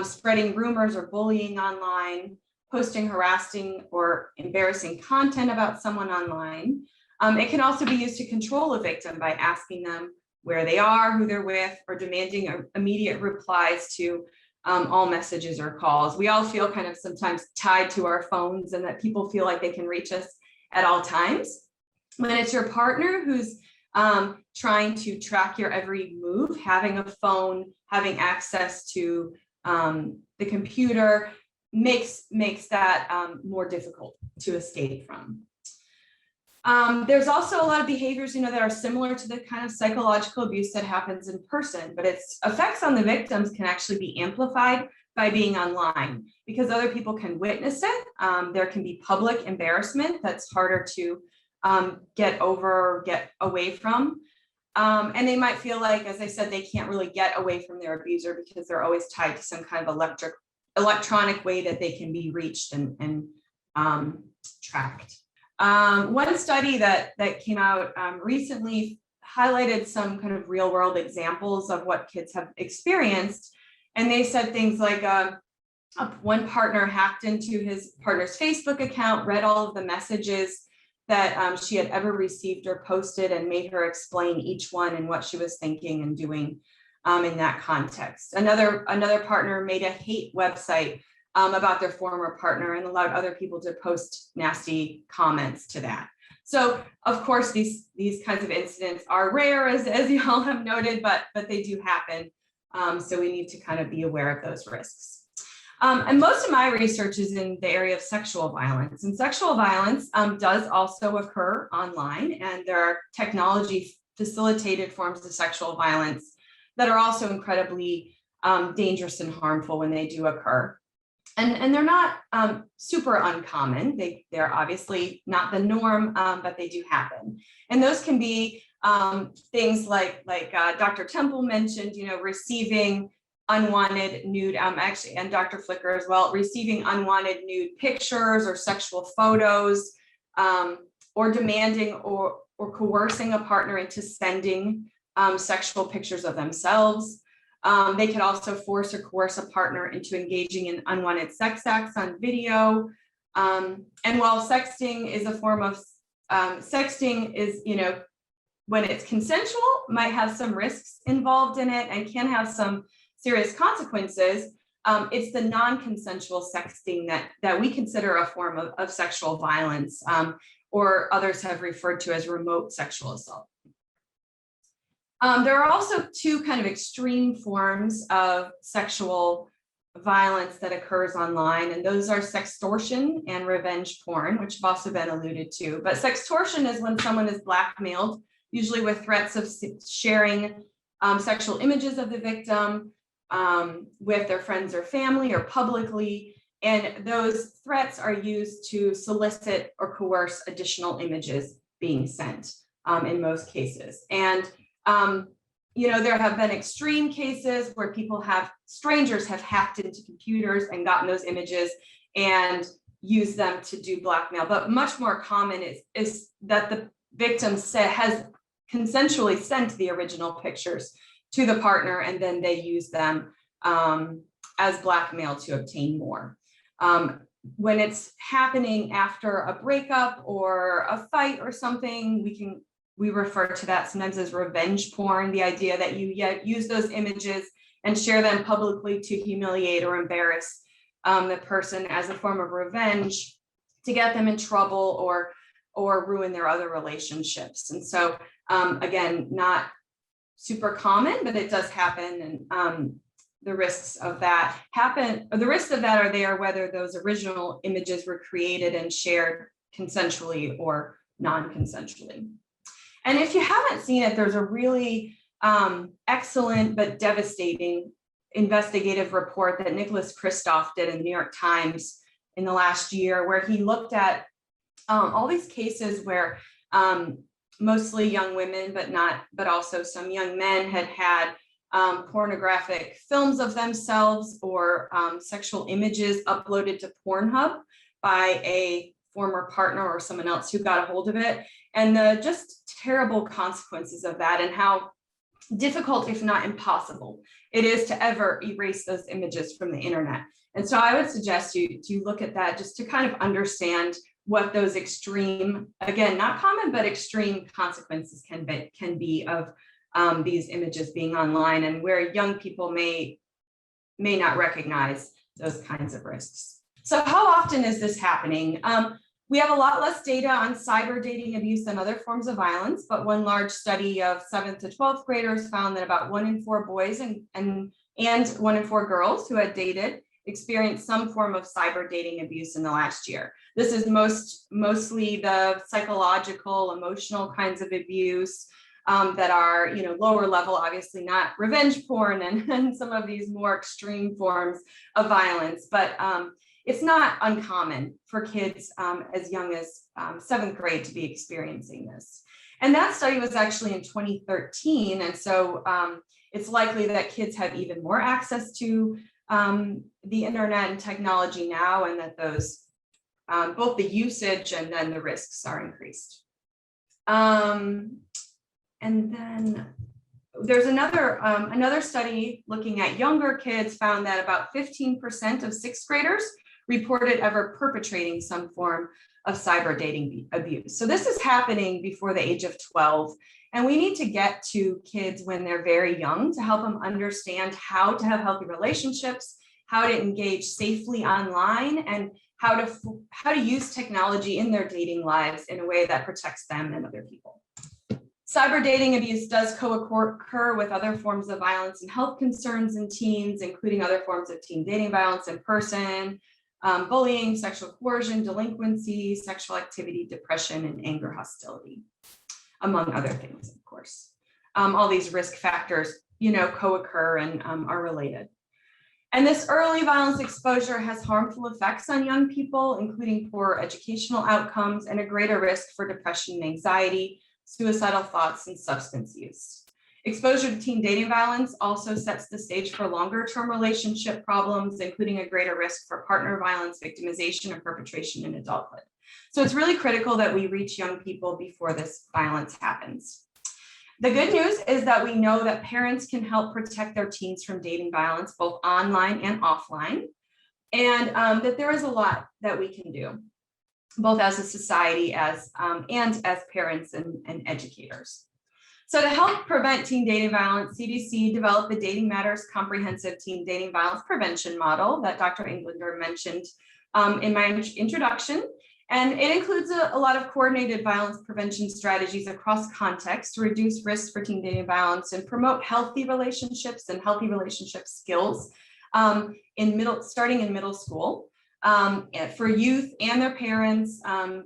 spreading rumors or bullying online, posting harassing or embarrassing content about someone online. It can also be used to control a victim by asking them where they are, who they're with, or demanding immediate replies to all messages or calls. We all feel kind of sometimes tied to our phones and that people feel like they can reach us at all times. When it's your partner who's trying to track your every move, having a phone, having access to the computer makes that more difficult to escape from. There's also a lot of behaviors, that are similar to the kind of psychological abuse that happens in person, but its effects on the victims can actually be amplified by being online because other people can witness it. There can be public embarrassment that's harder to get away from. And they might feel like, as I said, they can't really get away from their abuser because they're always tied to some kind of electronic way that they can be reached and tracked. One study that came out recently highlighted some kind of real world examples of what kids have experienced. And they said things like one partner hacked into his partner's Facebook account, read all of the messages that she had ever received or posted and made her explain each one and what she was thinking and doing in that context. Another partner made a hate website about their former partner and allowed other people to post nasty comments to that. So of course, these kinds of incidents are rare, as you all have noted, but they do happen. So we need to kind of be aware of those risks. And most of my research is in the area of sexual violence, and sexual violence does also occur online, and there are technology facilitated forms of sexual violence that are also incredibly dangerous and harmful when they do occur. And they're not super uncommon. They're obviously not the norm, but they do happen. And those can be things like Dr. Temple mentioned, receiving unwanted nude, actually, and Dr. Flicker as well, receiving unwanted nude pictures or sexual photos, or demanding or coercing a partner into sending sexual pictures of themselves. They can also force or coerce a partner into engaging in unwanted sex acts on video. And while sexting is a form of, sexting is, when it's consensual, might have some risks involved in it and can have some serious consequences. It's the non-consensual sexting that we consider a form of sexual violence, or others have referred to as remote sexual assault. There are also two kind of extreme forms of sexual violence that occurs online, and those are sextortion and revenge porn, which have also been alluded to. But sextortion is when someone is blackmailed, usually with threats of sharing sexual images of the victim with their friends or family or publicly. And those threats are used to solicit or coerce additional images being sent in most cases. And, there have been extreme cases where strangers have hacked into computers and gotten those images and used them to do blackmail. But much more common is that the victim has consensually sent the original pictures to the partner, and then they use them as blackmail to obtain more. When it's happening after a breakup or a fight or something, we refer to that sometimes as revenge porn, the idea that you use those images and share them publicly to humiliate or embarrass the person as a form of revenge to get them in trouble or ruin their other relationships. And so, again, not super common, but it does happen. And the risks of that are there whether those original images were created and shared consensually or non-consensually. And if you haven't seen it, there's a really excellent but devastating investigative report that Nicholas Kristof did in the New York Times in the last year, where he looked at all these cases where mostly young women, but also some young men had pornographic films of themselves or sexual images uploaded to Pornhub by a former partner or someone else who got a hold of it, and the just terrible consequences of that, and how difficult, if not impossible, it is to ever erase those images from the internet. And so I would suggest you look at that just to kind of understand what those extreme, again, not common, but extreme consequences can be of these images being online, and where young people may not recognize those kinds of risks. So how often is this happening? We have a lot less data on cyber dating abuse than other forms of violence, but one large study of 7th to 12th graders found that about 1 in 4 boys and 1 in 4 girls who had dated experienced some form of cyber dating abuse in the last year. This is mostly the psychological, emotional kinds of abuse that are, lower level, obviously not revenge porn and some of these more extreme forms of violence, but it's not uncommon for kids as young as 7th grade to be experiencing this. And that study was actually in 2013. And so it's likely that kids have even more access to the internet and technology now, and that those, both the usage and then the risks are increased. And then there's another study looking at younger kids found that about 15% of 6th graders reported ever perpetrating some form of cyber dating abuse. So this is happening before the age of 12. And we need to get to kids when they're very young to help them understand how to have healthy relationships, how to engage safely online, and how to use technology in their dating lives in a way that protects them and other people. Cyber dating abuse does co-occur with other forms of violence and health concerns in teens, including other forms of teen dating violence in person, bullying, sexual coercion, delinquency, sexual activity, depression, and anger hostility, among other things, of course. All these risk factors, co-occur and are related. And this early violence exposure has harmful effects on young people, including poor educational outcomes and a greater risk for depression and anxiety, suicidal thoughts, and substance use. Exposure to teen dating violence also sets the stage for longer-term relationship problems, including a greater risk for partner violence, victimization, and perpetration in adulthood. So it's really critical that we reach young people before this violence happens. The good news is that we know that parents can help protect their teens from dating violence, both online and offline, and that there is a lot that we can do, both as a society and as parents and educators. So to help prevent teen dating violence, CDC developed the Dating Matters Comprehensive Teen Dating Violence Prevention Model that Dr. Englander mentioned in my introduction. And it includes a lot of coordinated violence prevention strategies across contexts to reduce risks for teen dating violence and promote healthy relationships and healthy relationship skills starting in middle school. For youth and their parents,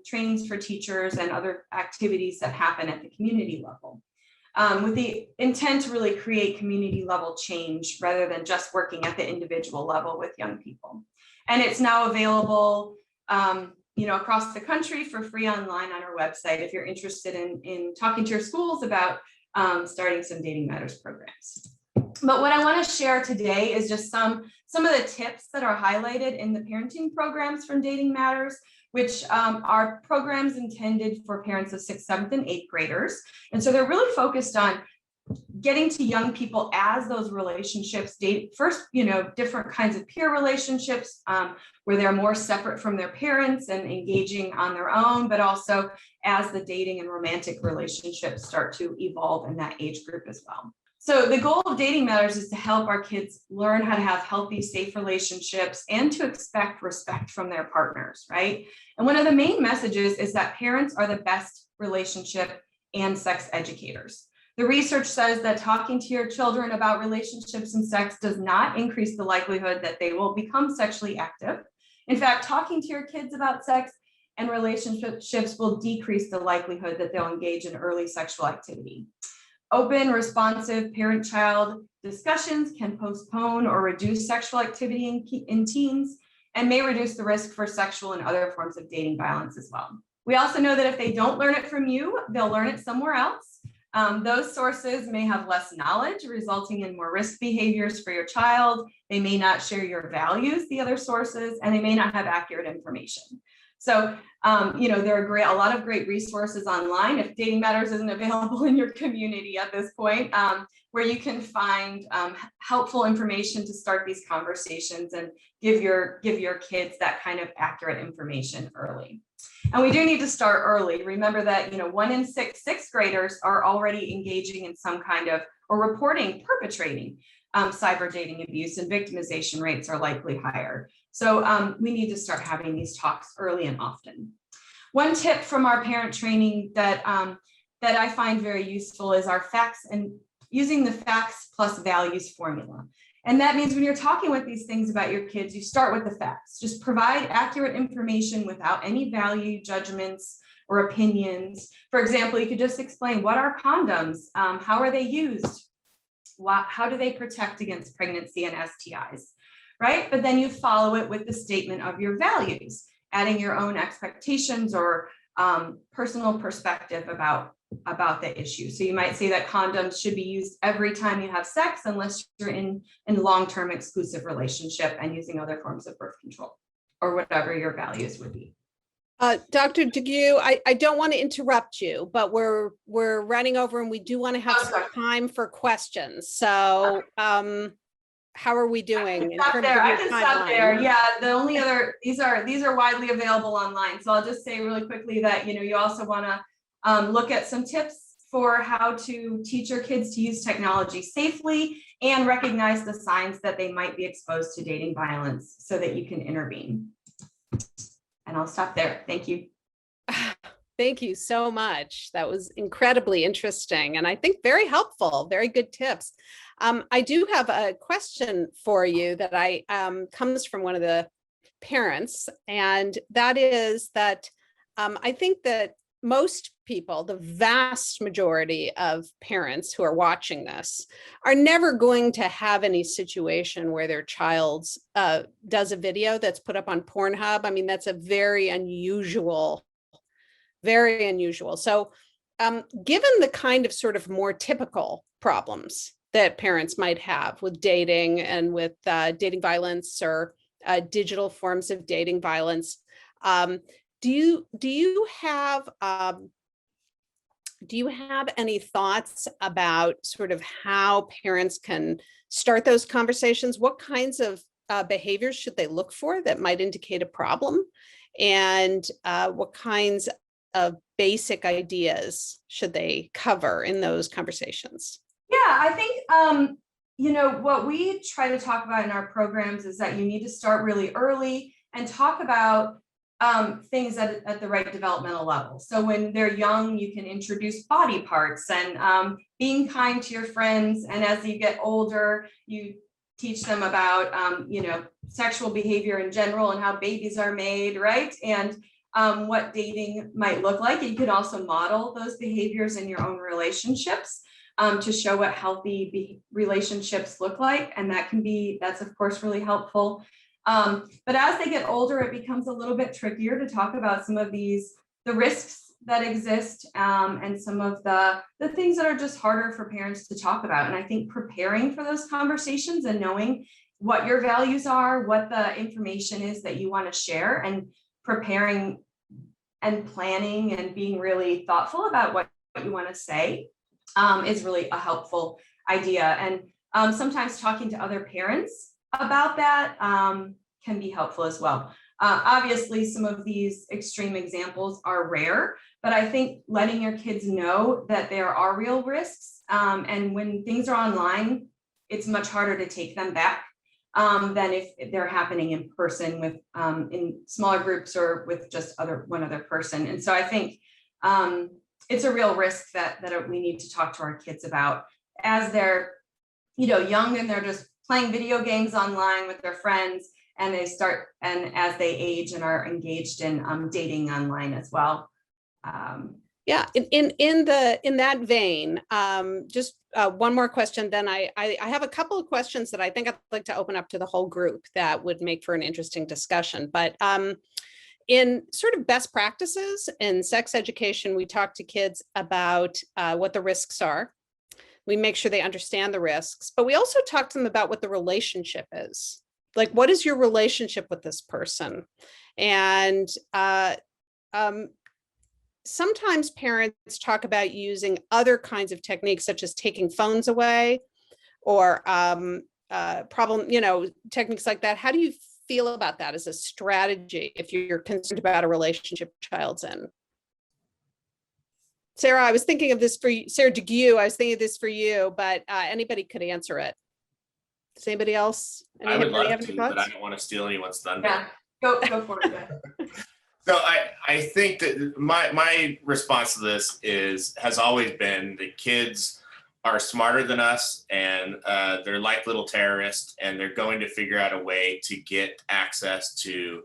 trainings for teachers and other activities that happen at the community level. with the intent to really create community level change rather than just working at the individual level with young people. And it's now available across the country for free online on our website if you're interested in talking to your schools about starting some Dating Matters programs. But what I want to share today is just some of the tips that are highlighted in the parenting programs from Dating Matters, which are programs intended for parents of 6th, 7th, and 8th graders. And so they're really focused on getting to young people as those relationships date first, different kinds of peer relationships where they're more separate from their parents and engaging on their own, but also as the dating and romantic relationships start to evolve in that age group as well. So the goal of Dating Matters is to help our kids learn how to have healthy, safe relationships and to expect respect from their partners, right? And one of the main messages is that parents are the best relationship and sex educators. The research says that talking to your children about relationships and sex does not increase the likelihood that they will become sexually active. In fact, talking to your kids about sex and relationships will decrease the likelihood that they'll engage in early sexual activity. Open, responsive parent-child discussions can postpone or reduce sexual activity in teens and may reduce the risk for sexual and other forms of dating violence as well. We also know that if they don't learn it from you, they'll learn it somewhere else. Those sources may have less knowledge, resulting in more risk behaviors for your child. They may not share your values, the other sources, and they may not have accurate information. So, there are a lot of great resources online. If Dating Matters isn't available in your community at this point, where you can find helpful information to start these conversations and give your kids that kind of accurate information early. And we do need to start early. Remember that 1 in 6 sixth graders are already engaging in some kind of or perpetrating cyber dating abuse, and victimization rates are likely higher. So we need to start having these talks early and often. One tip from our parent training that I find very useful is our facts and using the facts plus values formula. And that means when you're talking with these things about your kids, you start with the facts. Just provide accurate information without any value judgments or opinions. For example, you could just explain, what are condoms? How are they used? How do they protect against pregnancy and STIs? Right? But then you follow it with the statement of your values, adding your own expectations or personal perspective about the issue. So you might say that condoms should be used every time you have sex unless you're in long-term exclusive relationship and using other forms of birth control or whatever your values would be.
Dr. DeGue, I don't want to interrupt you, but we're running over and we do want to have some time for questions. So how are we doing in terms of your
I can stop
timeline?
there. Yeah, the only other, these are widely available online. So I'll just say really quickly that, you also want to look at some tips for how to teach your kids to use technology safely and recognize the signs that they might be exposed to dating violence so that you can intervene. And I'll stop there. Thank you.
Thank you so much. That was incredibly interesting and I think very helpful, very good tips. I do have a question for you that comes from one of the parents, and that is that I think that most people, the vast majority of parents who are watching this, are never going to have any situation where their child does a video that's put up on Pornhub. I mean, that's a very unusual. So given the kind of sort of more typical problems that parents might have with dating and with dating violence or digital forms of dating violence, do you have any thoughts about sort of how parents can start those conversations? What kinds of behaviors should they look for that might indicate a problem? And what kinds of basic ideas should they cover in those conversations?
Yeah, I think, what we try to talk about in our programs is that you need to start really early and talk about things at the right developmental level. So when they're young, you can introduce body parts and being kind to your friends. And as you get older, you teach them about, sexual behavior in general and how babies are made, right? And what dating might look like. You could also model those behaviors in your own relationships. to show what healthy relationships look like. And that's of course really helpful. But as they get older, it becomes a little bit trickier to talk about some of the risks that exist, and some of the things that are just harder for parents to talk about. And I think preparing for those conversations and knowing what your values are, what the information is that you want to share, and preparing and planning and being really thoughtful about what you want to say is really a helpful idea. And sometimes talking to other parents about that can be helpful as well. Obviously, some of these extreme examples are rare, but I think letting your kids know that there are real risks, and when things are online, it's much harder to take them back than if they're happening in person with in smaller groups or with just one other person. And so I think it's a real risk that we need to talk to our kids about as they're young and they're just playing video games online with their friends, and as they age and are engaged in dating online as well.
Yeah, in that vein, just one more question. Then I have a couple of questions that I think I'd like to open up to the whole group that would make for an interesting discussion. But in sort of best practices in sex education, we talk to kids about what the risks are. We make sure they understand the risks, but we also talk to them about what the relationship is. Like, what is your relationship with this person? And sometimes parents talk about using other kinds of techniques, such as taking phones away or techniques like that. How do you feel about that as a strategy if you're concerned about a relationship child's in? Sarah, I was thinking of this for you. Sarah DeGue, I was thinking of this for you, but anybody could answer it. Does anybody else?
I would love to, but I don't want to steal anyone's thunder.
Yeah, go for it.
So I think that my response to this has always been that kids are smarter than us, and they're like little terrorists, and they're going to figure out a way to get access to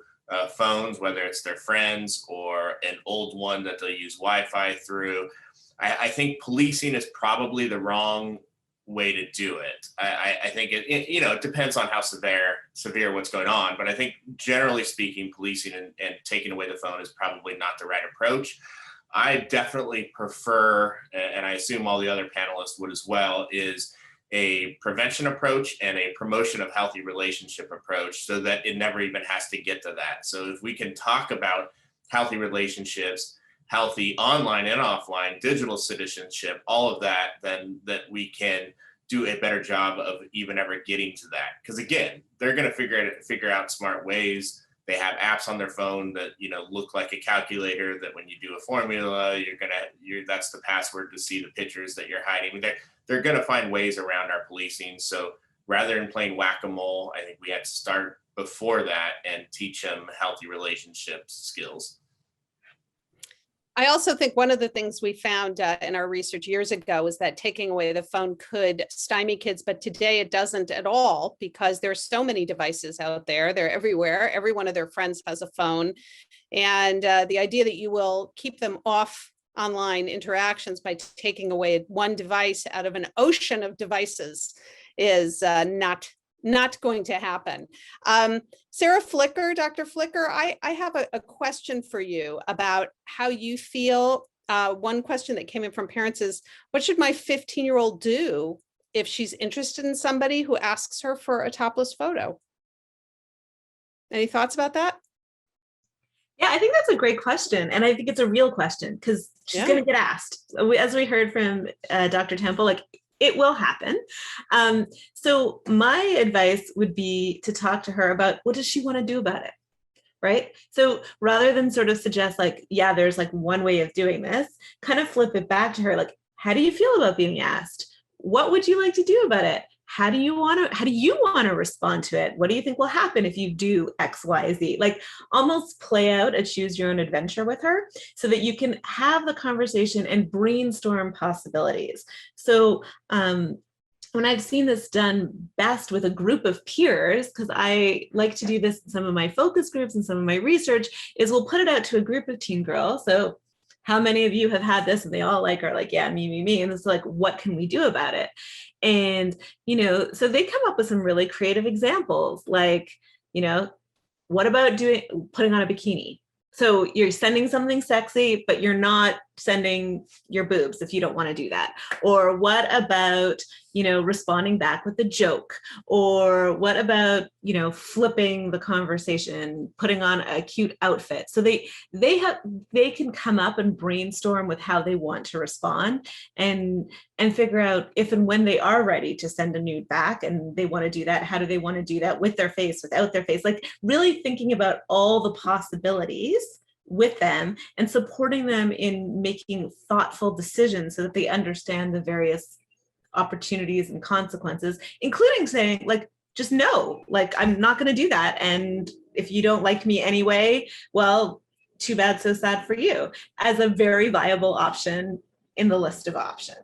phones, whether it's their friends or an old one that they use Wi-Fi through. I think policing is probably the wrong way to do it. I think it depends on how severe what's going on, but I think generally speaking, policing and taking away the phone is probably not the right approach. I definitely prefer, and I assume all the other panelists would as well, is a prevention approach and a promotion of healthy relationship approach, so that it never even has to get to that. So if we can talk about healthy relationships, healthy online and offline, digital citizenship, all of that, then that we can do a better job of even ever getting to that. Because again, they're going to figure out smart ways. They have apps on their phone that look like a calculator, that when you do a formula, that's the password to see the pictures that you're hiding. They're going to find ways around our policing. So rather than playing whack-a-mole, I think we have to start before that and teach them healthy relationship skills.
I also think one of the things we found in our research years ago is that taking away the phone could stymie kids, but today it doesn't at all, because there's so many devices out there. They're everywhere. Every one of their friends has a phone. And the idea that you will keep them off online interactions by taking away one device out of an ocean of devices is not going to happen. Sarah Flicker, Dr. Flicker, I have a question for you about how you feel. One question that came in from parents is, what should my 15-year-old do if she's interested in somebody who asks her for a topless photo? Any thoughts about that?
Yeah, I think that's a great question. And I think it's a real question, because she's going to get asked. As we heard from Dr. Temple, it will happen. So my advice would be to talk to her about, what does she want to do about it? Right? So rather than sort of suggest there's one way of doing this, kind of flip it back to her. How do you feel about being asked? What would you like to do about it? How do you want to respond to it? What do you think will happen if you do X, Y, Z? Almost play out a choose your own adventure with her, so that you can have the conversation and brainstorm possibilities. So when I've seen this done best with a group of peers, because I like to do this in some of my focus groups and some of my research, is we'll put it out to a group of teen girls. So how many of you have had this? And they all like are like, yeah, me. And it's like, what can we do about it? And, so they come up with some really creative examples, like, what about putting on a bikini? So you're sending something sexy, but you're not sending your boobs if you don't want to do that. Or what about, responding back with a joke? Or what about, flipping the conversation, putting on a cute outfit? So they can come up and brainstorm with how they want to respond and figure out if and when they are ready to send a nude back and they want to do that, how do they want to do that with their face, without their face? Like really thinking about all the possibilities with them and supporting them in making thoughtful decisions so that they understand the various opportunities and consequences, including saying like, just no, like, I'm not going to do that. And if you don't like me anyway, well, too bad, so sad for you, as a very viable option in the list of options.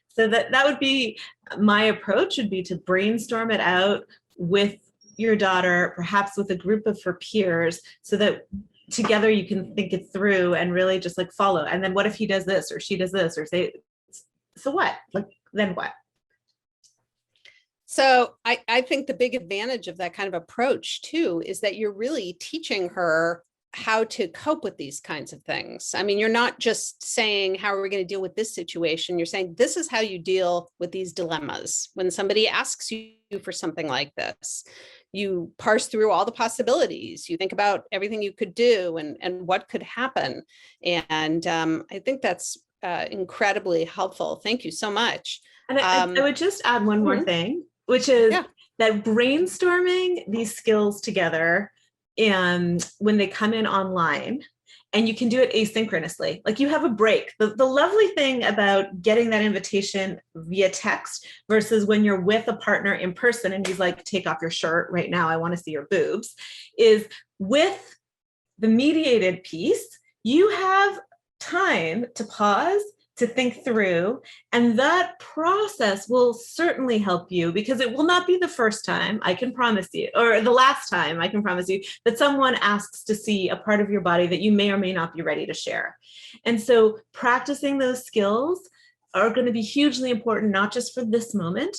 So that would be my approach, would be to brainstorm it out with your daughter, perhaps with a group of her peers, so that together you can think it through and really just like follow. And then what if he does this or she does this, or say, so what? Like, then what?
So I think the big advantage of that kind of approach too is that you're really teaching her how to cope with these kinds of things. I mean, you're not just saying, how are we going to deal with this situation? You're saying, this is how you deal with these dilemmas. When somebody asks you for something like this, you parse through all the possibilities. You think about everything you could do and what could happen. And I think that's incredibly helpful. Thank you so much.
And I would just add one more thing, which is that brainstorming these skills together when they come in online, and you can do it asynchronously, like you have a break. The lovely thing about getting that invitation via text versus when you're with a partner in person and he's like, take off your shirt right now, I want to see your boobs, is with the mediated piece, you have time to pause, to think through, and that process will certainly help you, because it will not be the first time, I can promise you, or the last time, I can promise you, that someone asks to see a part of your body that you may or may not be ready to share. And so practicing those skills are going to be hugely important, not just for this moment,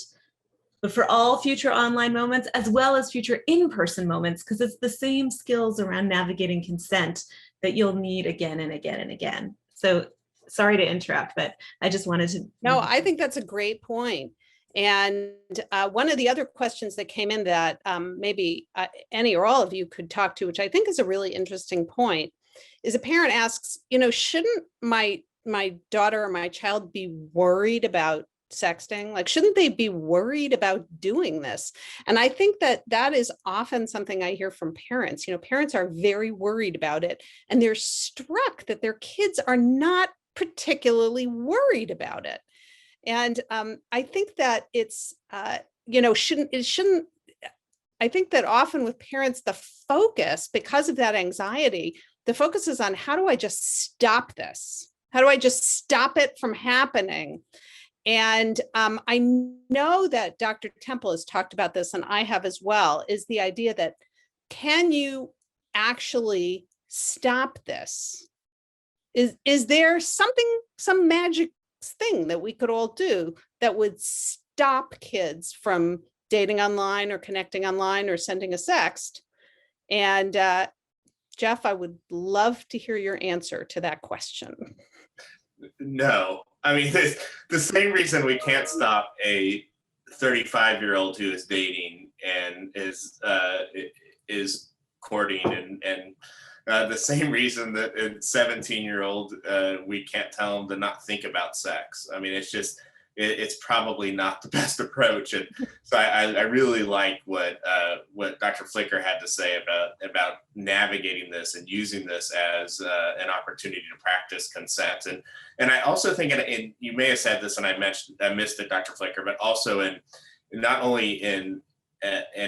but for all future online moments, as well as future in-person moments, because it's the same skills around navigating consent that you'll need again and again and again. So sorry to interrupt, but I just wanted to.
No, I think that's a great point. And one of the other questions that came in that maybe any or all of you could talk to, which I think is a really interesting point, is a parent asks, shouldn't my daughter or my child be worried about sexting? Like, shouldn't they be worried about doing this? And I think that is often something I hear from parents. Parents are very worried about it, and they're struck that their kids are not particularly worried about it. And I think that it's, I think that often with parents, the focus, because of that anxiety, the focus is on, how do I just stop this? How do I just stop it from happening? And I know that Dr. Temple has talked about this, and I have as well, is the idea that, can you actually stop this? Is there some magic thing that we could all do that would stop kids from dating online or connecting online or sending a sext? And Jeff, I would love to hear your answer to that question.
No, I mean, the same reason we can't stop a 35-year-old who is dating and is courting, and the same reason that a 17-year-old, we can't tell them to not think about sex. I mean, it's probably not the best approach. And so I really like what Dr. Flicker had to say about navigating this and using this as an opportunity to practice consent. And I also think, and you may have said this and I missed it, Dr. Flicker, but also in not only in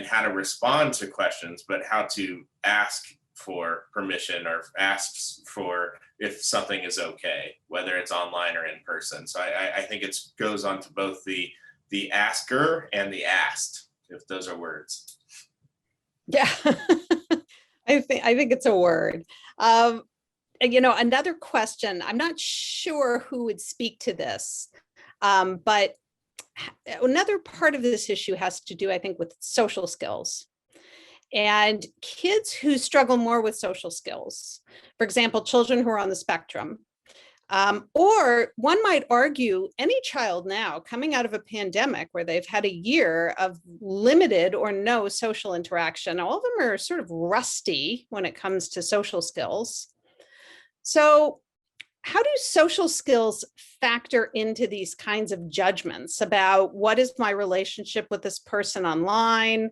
how to respond to questions, but how to ask for permission or asks for if something is okay, whether it's online or in person. So I think it goes on to both the asker and the asked, if those are words.
Yeah, I think it's a word. another question, I'm not sure who would speak to this, but another part of this issue has to do, I think, with social skills. And kids who struggle more with social skills, for example, children who are on the spectrum, or one might argue any child now coming out of a pandemic where they've had a year of limited or no social interaction, all of them are sort of rusty when it comes to social skills. So how do social skills factor into these kinds of judgments about what is my relationship with this person online?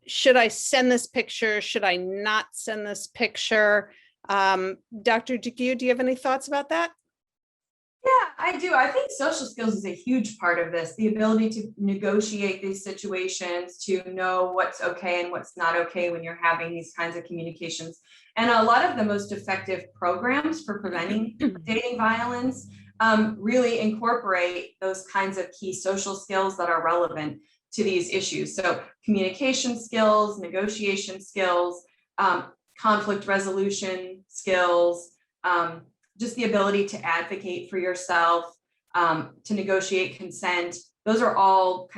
Should I send this picture? Should I not send this picture? Dr. DeGue, do you have any thoughts about that?
Yeah, I do. I think social skills is a huge part of this, the ability to negotiate these situations, to know what's okay and what's not okay when you're having these kinds of communications. And a lot of the most effective programs for preventing dating violence really incorporate those kinds of key social skills that are relevant to these issues. So communication skills, negotiation skills, conflict resolution skills, just the ability to advocate for yourself, to negotiate consent. Those are all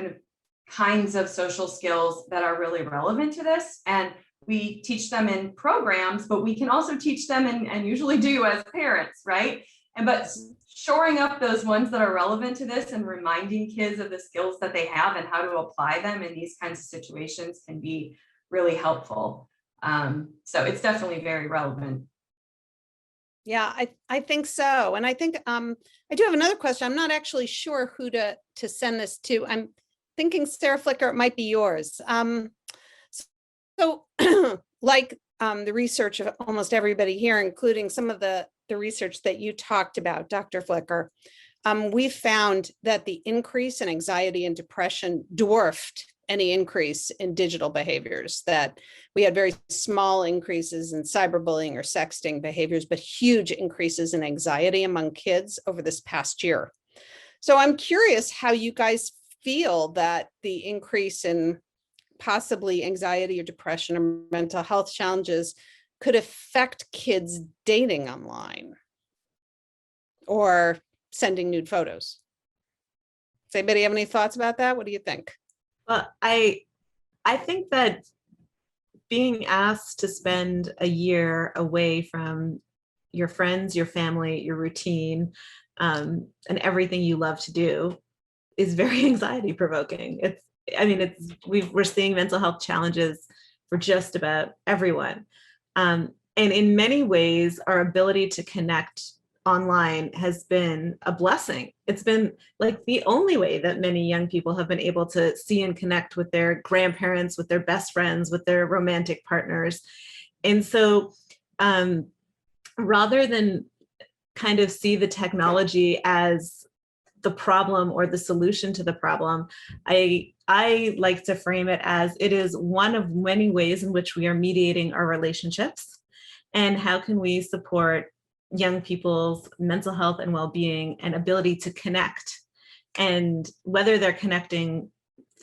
kinds of social skills that are really relevant to this. And we teach them in programs, but we can also teach them and usually do as parents, right? But shoring up those ones that are relevant to this and reminding kids of the skills that they have and how to apply them in these kinds of situations can be really helpful. So it's definitely very relevant.
Yeah, I think so. And I think I do have another question. I'm not actually sure who to send this to. I'm thinking, Sarah Flicker, it might be yours. So like the research of almost everybody here, including some of the research that you talked about, Dr. Flicker, we found that the increase in anxiety and depression dwarfed any increase in digital behaviors, that we had very small increases in cyberbullying or sexting behaviors, but huge increases in anxiety among kids over this past year. So I'm curious how you guys feel that the increase in possibly anxiety or depression or mental health challenges could affect kids dating online or sending nude photos. Does anybody have any thoughts about that? What do you think?
Well, I think that being asked to spend a year away from your friends, your family, your routine, and everything you love to do is very anxiety provoking. We're seeing mental health challenges for just about everyone. And in many ways, our ability to connect online has been a blessing. It's been like the only way that many young people have been able to see and connect with their grandparents, with their best friends, with their romantic partners. And so rather than kind of see the technology as the problem or the solution to the problem, I like to frame it as it is one of many ways in which we are mediating our relationships, and how can we support young people's mental health and well-being and ability to connect. And whether they're connecting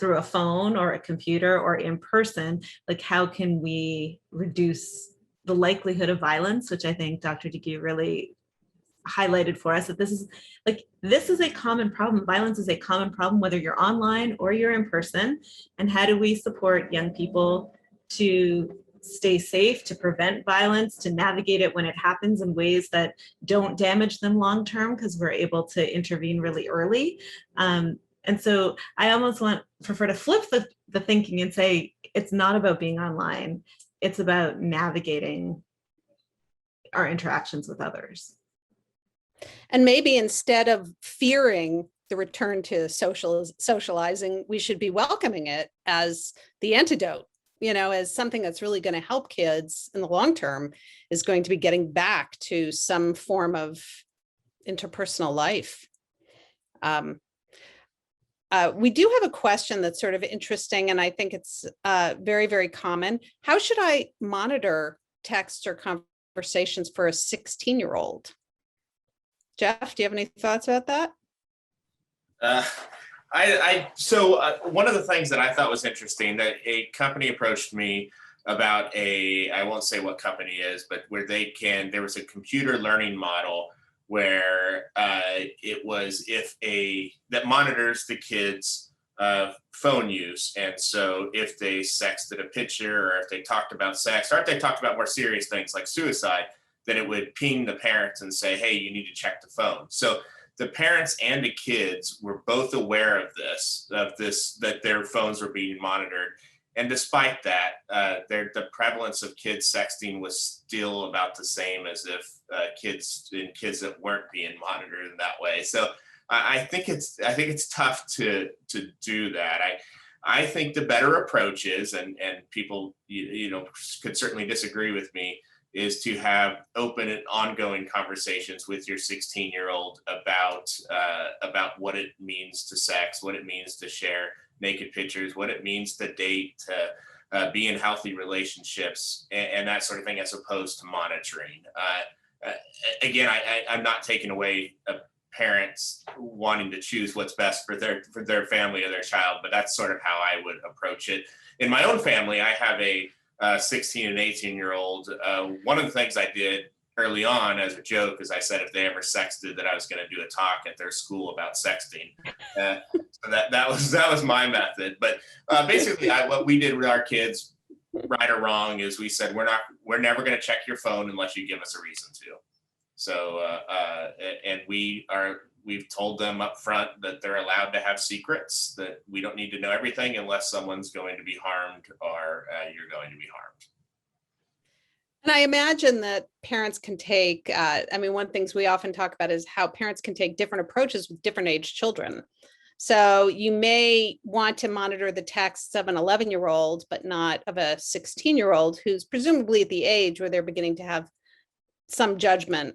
through a phone or a computer or in person, like how can we reduce the likelihood of violence, which I think Dr. DeGue really highlighted for us, that this is a common problem. Violence is a common problem, whether you're online or you're in person. And how do we support young people to stay safe, to prevent violence, to navigate it when it happens in ways that don't damage them long term, because we're able to intervene really early. And so I almost prefer to flip the thinking and say it's not about being online, it's about navigating our interactions with others.
And maybe instead of fearing the return to socializing, we should be welcoming it as the antidote, as something that's really going to help kids in the long term, is going to be getting back to some form of interpersonal life. We do have a question that's sort of interesting, and I think it's very, very common. How should I monitor texts or conversations for a 16-year-old? Jeff, do you have any thoughts about that?
So one of the things that I thought was interesting, that a company approached me about I won't say what company it is, but where there was a computer learning model where it was that monitors the kids' phone use. And so if they sexted a picture, or if they talked about sex, or if they talked about more serious things like suicide, then it would ping the parents and say, hey, you need to check the phone. So the parents and the kids were both aware of this, that their phones were being monitored. And despite that, the prevalence of kids sexting was still about the same as if kids that weren't being monitored in that way. So I think it's tough to do that. I think the better approach is, and people could certainly disagree with me, is to have open and ongoing conversations with your 16-year-old about what it means to sex, what it means to share naked pictures, what it means to date, to be in healthy relationships, and that sort of thing, as opposed to monitoring. Again, I'm not taking away parents wanting to choose what's best for their family or their child, but that's sort of how I would approach it. In my own family, I have a 16 and 18-year-old. One of the things I did early on as a joke is I said if they ever sexted, that I was going to do a talk at their school about sexting. So that was my method. But basically, what we did with our kids, right or wrong, is we said we're never going to check your phone unless you give us a reason to. So and we've told them up front that they're allowed to have secrets, that we don't need to know everything unless someone's going to be harmed or you're going to be harmed.
And I imagine that parents can take, one things we often talk about is how parents can take different approaches with different age children. So you may want to monitor the texts of an 11-year-old, but not of a 16-year-old who's presumably at the age where they're beginning to have some judgment.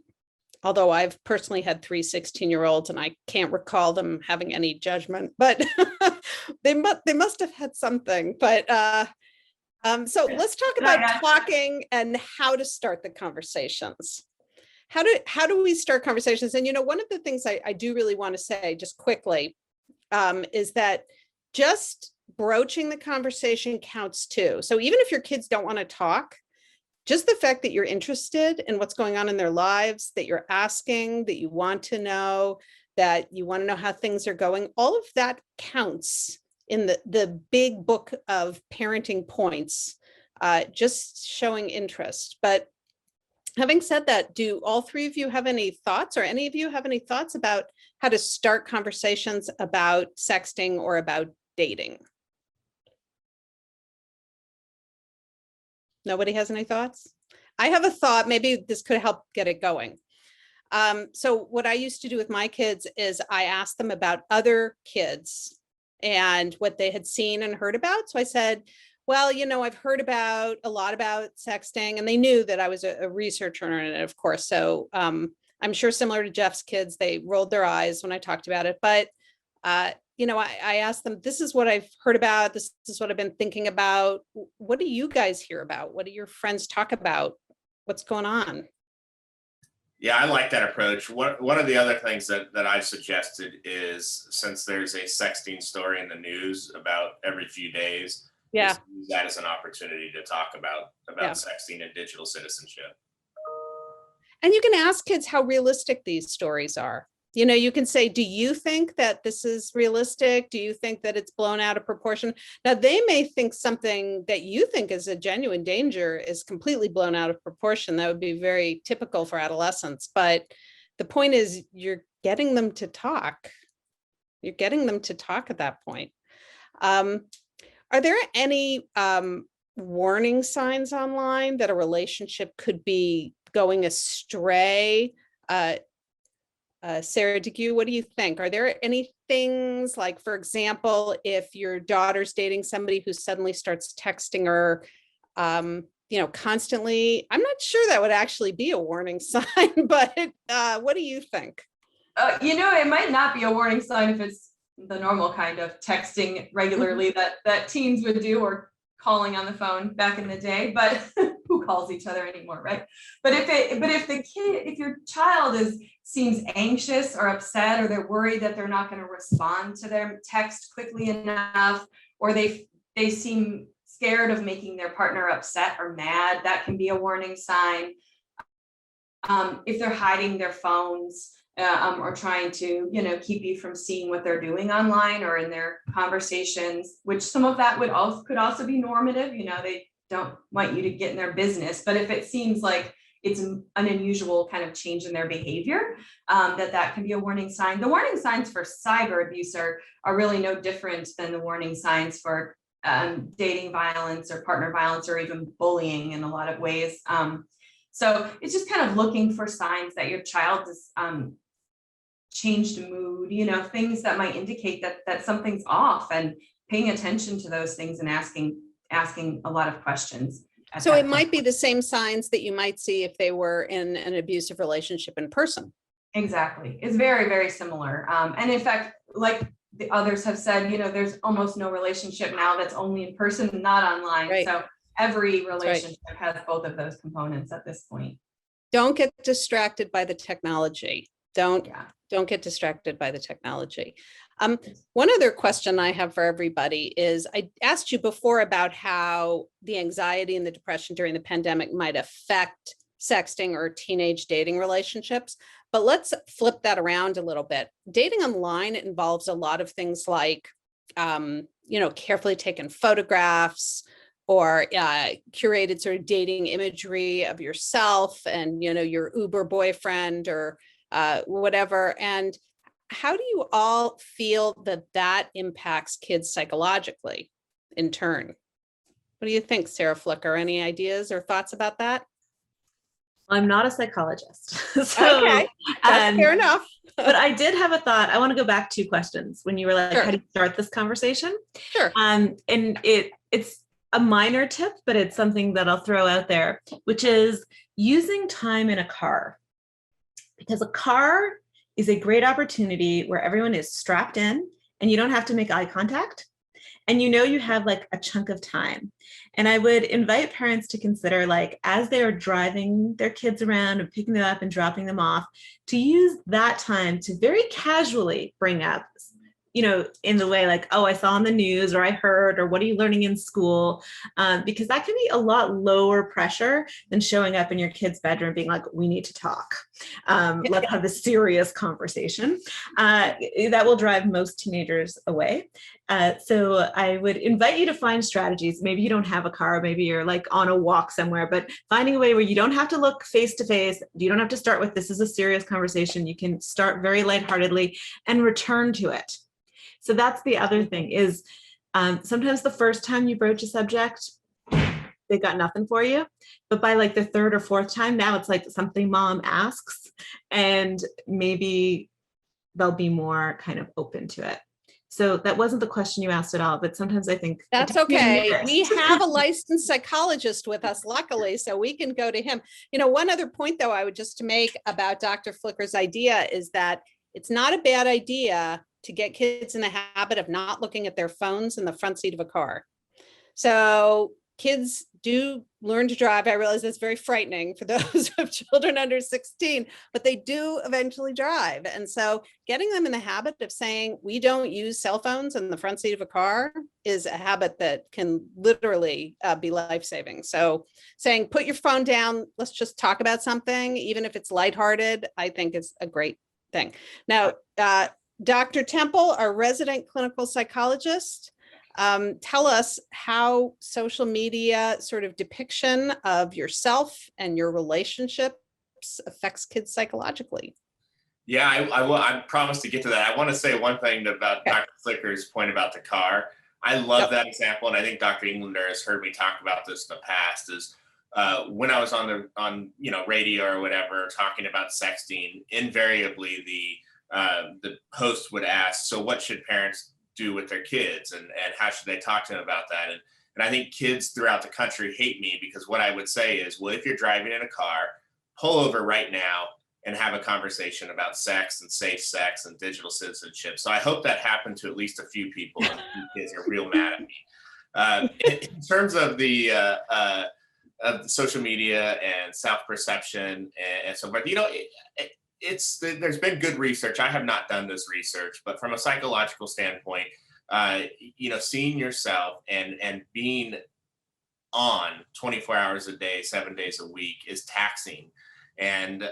Although I've personally had 3 16-year-olds and I can't recall them having any judgment, but they must have had something. But so let's talk about talking and how to start the conversations. How do we start conversations? And one of the things I do really want to say just quickly is that just broaching the conversation counts too. So even if your kids don't want to talk, just the fact that you're interested in what's going on in their lives, that you're asking, that you want to know how things are going, all of that counts in the big book of parenting points, just showing interest. But having said that, do all three of you have any thoughts, or any of you have any thoughts about how to start conversations about sexting or about dating? Nobody has any thoughts? I have a thought, maybe this could help get it going. So what I used to do with my kids is I asked them about other kids and what they had seen and heard about. So I said, well, I've heard a lot about sexting, and they knew that I was a researcher on it, of course. So I'm sure similar to Jeff's kids, they rolled their eyes when I talked about it. But I asked them, this is what I've heard about. This is what I've been thinking about. What do you guys hear about? What do your friends talk about? What's going on?
Yeah, I like that approach. One of the other things that I've suggested is, since there's a sexting story in the news about every few days,
use
that as an opportunity to talk about sexting and digital citizenship.
And you can ask kids how realistic these stories are. You can say, do you think that this is realistic? Do you think that it's blown out of proportion? Now, they may think something that you think is a genuine danger is completely blown out of proportion. That would be very typical for adolescents. But the point is, you're getting them to talk. You're getting them to talk at that point. Are there any warning signs online that a relationship could be going astray? Sarah, DeGue, what do you think? Are there any things like, for example, if your daughter's dating somebody who suddenly starts texting her, constantly? I'm not sure that would actually be a warning sign, but what do you think?
It might not be a warning sign if it's the normal kind of texting regularly that teens would do, or calling on the phone back in the day, but who calls each other anymore, right? But if your child seems anxious or upset, or they're worried that they're not going to respond to their text quickly enough, or they seem scared of making their partner upset or mad, that can be a warning sign. If they're hiding their phones or trying to, keep you from seeing what they're doing online or in their conversations, which some of that could also be normative. They don't want you to get in their business, but if it seems like it's an unusual kind of change in their behavior, that can be a warning sign. The warning signs for cyber abuse are really no different than the warning signs for dating violence or partner violence or even bullying in a lot of ways. So it's just kind of looking for signs that your child has changed mood, things that might indicate that something's off, and paying attention to those things and asking a lot of questions.
So it might be the same signs that you might see if they were in an abusive relationship in person.
Exactly. It's very, very similar. And in fact, like the others have said, there's almost no relationship now that's only in person, not online.
Right.
So every relationship has both of those components at this point.
Don't get distracted by the technology. Don't get distracted by the technology. One other question I have for everybody is, I asked you before about how the anxiety and the depression during the pandemic might affect sexting or teenage dating relationships, but let's flip that around a little bit. Dating online involves a lot of things like, carefully taken photographs or curated sort of dating imagery of yourself and, your Uber boyfriend or whatever. And how do you all feel that impacts kids psychologically in turn? What do you think, Sarah Flicker? Any ideas or thoughts about that?
I'm not a psychologist. So,
okay, that's fair enough.
But I did have a thought. I want to go back 2 questions when you were like,
Sure.
How do you start this conversation?
Sure.
And it's a minor tip, but it's something that I'll throw out there, which is using time in a car. Because a car is a great opportunity where everyone is strapped in and you don't have to make eye contact. And you have like a chunk of time. And I would invite parents to consider, like, as they are driving their kids around and picking them up and dropping them off, to use that time to very casually bring up, in the way like, oh, I saw on the news, or I heard, or what are you learning in school? Because that can be a lot lower pressure than showing up in your kid's bedroom being like, we need to talk. Let's have a serious conversation. That will drive most teenagers away. So I would invite you to find strategies. Maybe you don't have a car, maybe you're like on a walk somewhere, but finding a way where you don't have to look face to face. You don't have to start with, this is a serious conversation. You can start very lightheartedly and return to it. So that's the other thing is sometimes the first time you broach a subject, they've got nothing for you. But by like the 3rd or 4th time, now it's like something mom asks, and maybe they'll be more kind of open to it. So that wasn't the question you asked at all, but sometimes I think
that's okay. We have a licensed psychologist with us, luckily, so we can go to him. One other point, though, I would just make about Dr. Flicker's idea is that it's not a bad idea to get kids in the habit of not looking at their phones in the front seat of a car. So kids do learn to drive. I realize that's very frightening for those who have children under 16, but they do eventually drive. And so getting them in the habit of saying, we don't use cell phones in the front seat of a car is a habit that can literally be life-saving. So saying, put your phone down, let's just talk about something, even if it's lighthearted, I think is a great thing. Now, Dr. Temple, our resident clinical psychologist, tell us how social media sort of depiction of yourself and your relationships affects kids psychologically.
Yeah, I promise to get to that. I want to say one thing about Dr. Flicker's point about the car. I love that example, and I think Dr. Englander has heard me talk about this in the past. Is when I was on radio or whatever talking about sexting, invariably the host would ask, so what should parents do with their kids, and how should they talk to them about that? And I think kids throughout the country hate me because what I would say is, well, if you're driving in a car, pull over right now and have a conversation about sex and safe sex and digital citizenship. So I hope that happened to at least a few people, and a few kids are real mad at me. In terms of the social media and self-perception and so forth, there's been good research. I have not done this research, but from a psychological standpoint, seeing yourself and being on 24 hours a day, 7 days a week is taxing. And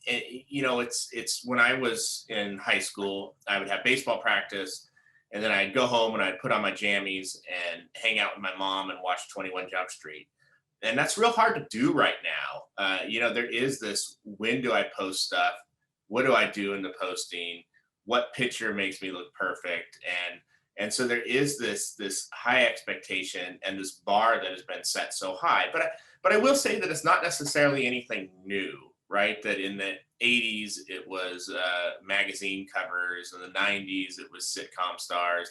it's when I was in high school, I would have baseball practice, and then I'd go home and I'd put on my jammies and hang out with my mom and watch 21 Jump Street. And that's real hard to do right now. There is this, when do I post stuff? What do I do in the posting? What picture makes me look perfect? And so there is this high expectation and this bar that has been set so high. But I will say that it's not necessarily anything new, right? That in the 80s it was magazine covers, in the 90s it was sitcom stars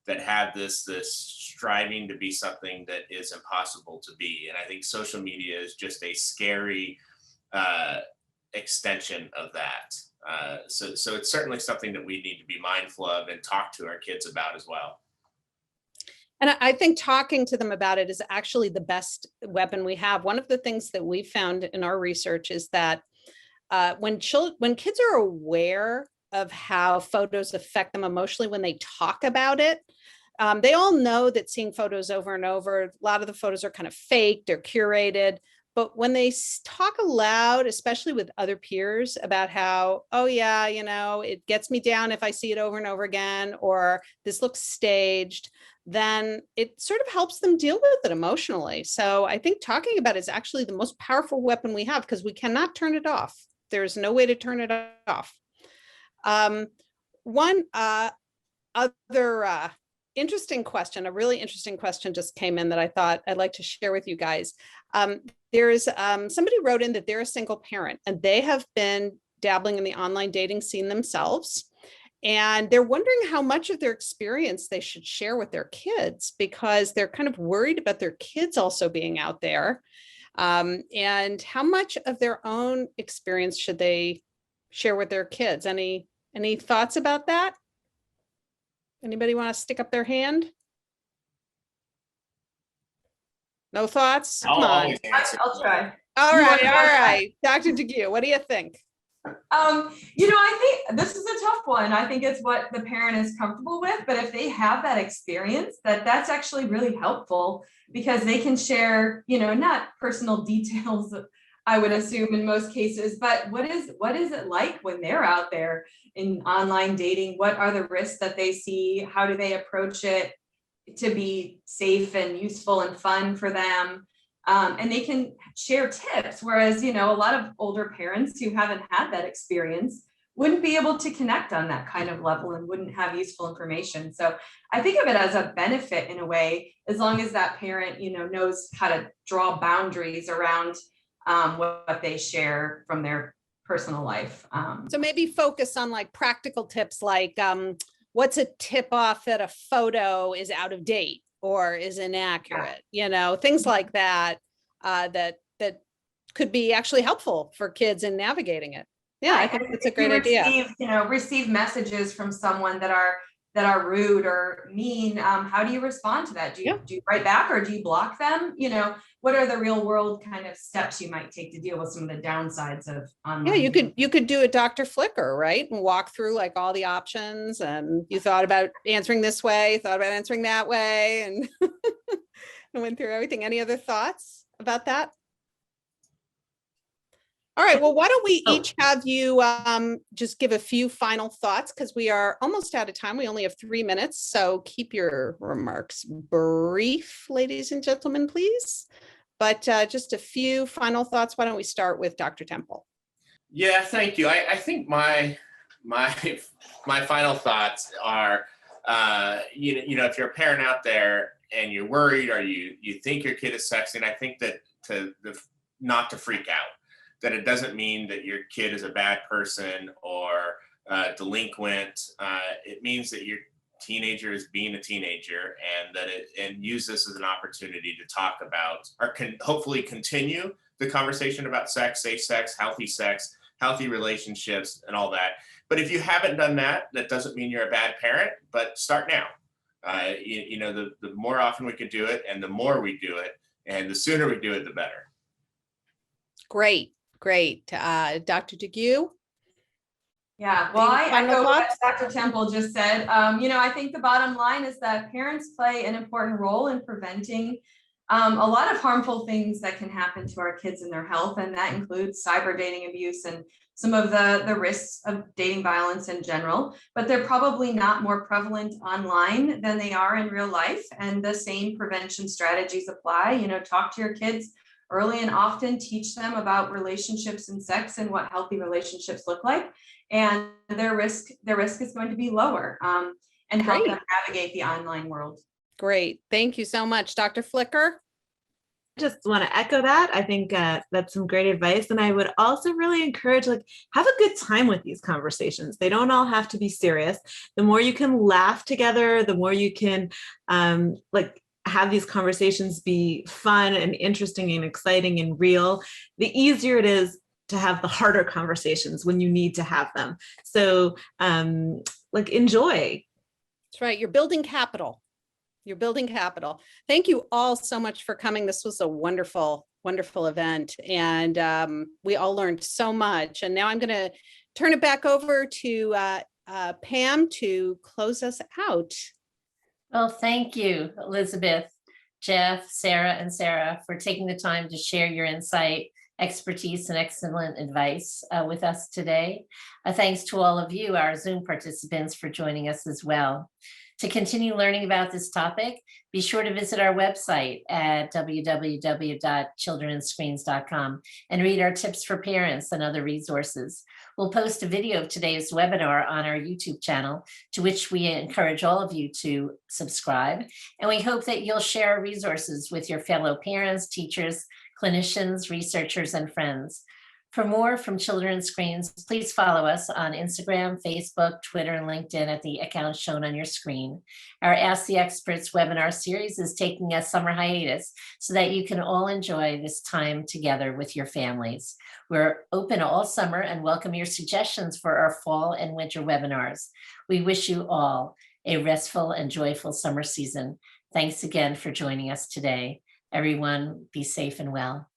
that had this striving to be something that is impossible to be. And I think social media is just a scary extension of that. So it's certainly something that we need to be mindful of and talk to our kids about as well.
And I think talking to them about it is actually the best weapon we have. One of the things that we found in our research is that when kids are aware of how photos affect them emotionally, when they talk about it, they all know that seeing photos over and over, a lot of the photos are kind of fake, they're curated. But when they talk aloud, especially with other peers, about how, oh yeah, it gets me down if I see it over and over again, or this looks staged, then it sort of helps them deal with it emotionally. So I think talking about it is actually the most powerful weapon we have, because we cannot turn it off. There's no way to turn it off. One other interesting question, a really interesting question just came in that I thought I'd like to share with you guys. There's somebody wrote in that they're a single parent and they have been dabbling in the online dating scene themselves. And they're wondering how much of their experience they should share with their kids, because they're kind of worried about their kids also being out there. And how much of their own experience should they share with their kids? Any thoughts about that? Anybody want to stick up their hand? No thoughts? Come on.
I'll try.
All right. Dr. DeGue, what do you think?
I think this is a tough one. I think it's what the parent is comfortable with, but if they have that experience, that's actually really helpful, because they can share, not personal details, I would assume in most cases, but what is it like when they're out there in online dating? What are the risks that they see? How do they approach it to be safe and useful and fun for them? And they can share tips, whereas, a lot of older parents who haven't had that experience wouldn't be able to connect on that kind of level and wouldn't have useful information. So I think of it as a benefit in a way, as long as that parent, knows how to draw boundaries around what they share from their personal life.
So maybe focus on like practical tips, like what's a tip off that a photo is out of date or is inaccurate, things like that, that could be actually helpful for kids in navigating it. Yeah, I think that's a great idea.
Receive messages from someone that are rude or mean. How do you respond to that? Do you write back, or do you block them? What are the real world kind of steps you might take to deal with some of the downsides of online?
Yeah, you could do a Dr. Flicker, right? And walk through like all the options, and you thought about answering this way, thought about answering that way, and and went through everything. Any other thoughts about that? All right, well, why don't we each have you just give a few final thoughts, because we are almost out of time. We only have 3 minutes, so keep your remarks brief, ladies and gentlemen, please. But just a few final thoughts. Why don't we start with Dr. Temple?
Yeah, thank you. I think my final thoughts are, if you're a parent out there and you're worried or you think your kid is sexting, I think that not to freak out. That it doesn't mean that your kid is a bad person or delinquent. It means that your teenager is being a teenager, and use this as an opportunity to talk about, or hopefully continue the conversation about sex, safe sex, healthy relationships, and all that. But if you haven't done that, that doesn't mean you're a bad parent, but start now. The more often we can do it, and the more we do it, and the sooner we do it, the better.
Great. Dr. DeGue?
Yeah, well, I echo what Dr. Temple just said. I think the bottom line is that parents play an important role in preventing a lot of harmful things that can happen to our kids and their health, and that includes cyberdating abuse and some of the risks of dating violence in general, but they're probably not more prevalent online than they are in real life. And the same prevention strategies apply. You know, talk to your kids early and often, teach them about relationships and sex and what healthy relationships look like. And their risk is going to be lower, and help
Great.
them navigate the online world.
Great. Thank you so much, Dr. Flicker.
Just want to echo that. I think that's some great advice. And I would also really encourage, like, have a good time with these conversations. They don't all have to be serious. The more you can laugh together, the more you can have these conversations be fun and interesting and exciting and real, the easier it is to have the harder conversations when you need to have them. So enjoy.
That's right. You're building capital. You're building capital. Thank you all so much for coming. This was a wonderful, wonderful event. And we all learned so much. And now I'm going to turn it back over to Pam to close us out.
Well, thank you, Elizabeth, Jeff, Sarah, for taking the time to share your insight, expertise, and excellent advice with us today. Thanks to all of you, our Zoom participants, for joining us as well. To continue learning about this topic, be sure to visit our website at www.childrenandscreens.com and read our tips for parents and other resources. We'll post a video of today's webinar on our YouTube channel, to which we encourage all of you to subscribe. And we hope that you'll share our resources with your fellow parents, teachers, clinicians, researchers, and friends. For more from Children and Screens, please follow us on Instagram, Facebook, Twitter, and LinkedIn at the accounts shown on your screen. Our Ask the Experts webinar series is taking a summer hiatus so that you can all enjoy this time together with your families. We're open all summer and welcome your suggestions for our fall and winter webinars. We wish you all a restful and joyful summer season. Thanks again for joining us today. Everyone, be safe and well.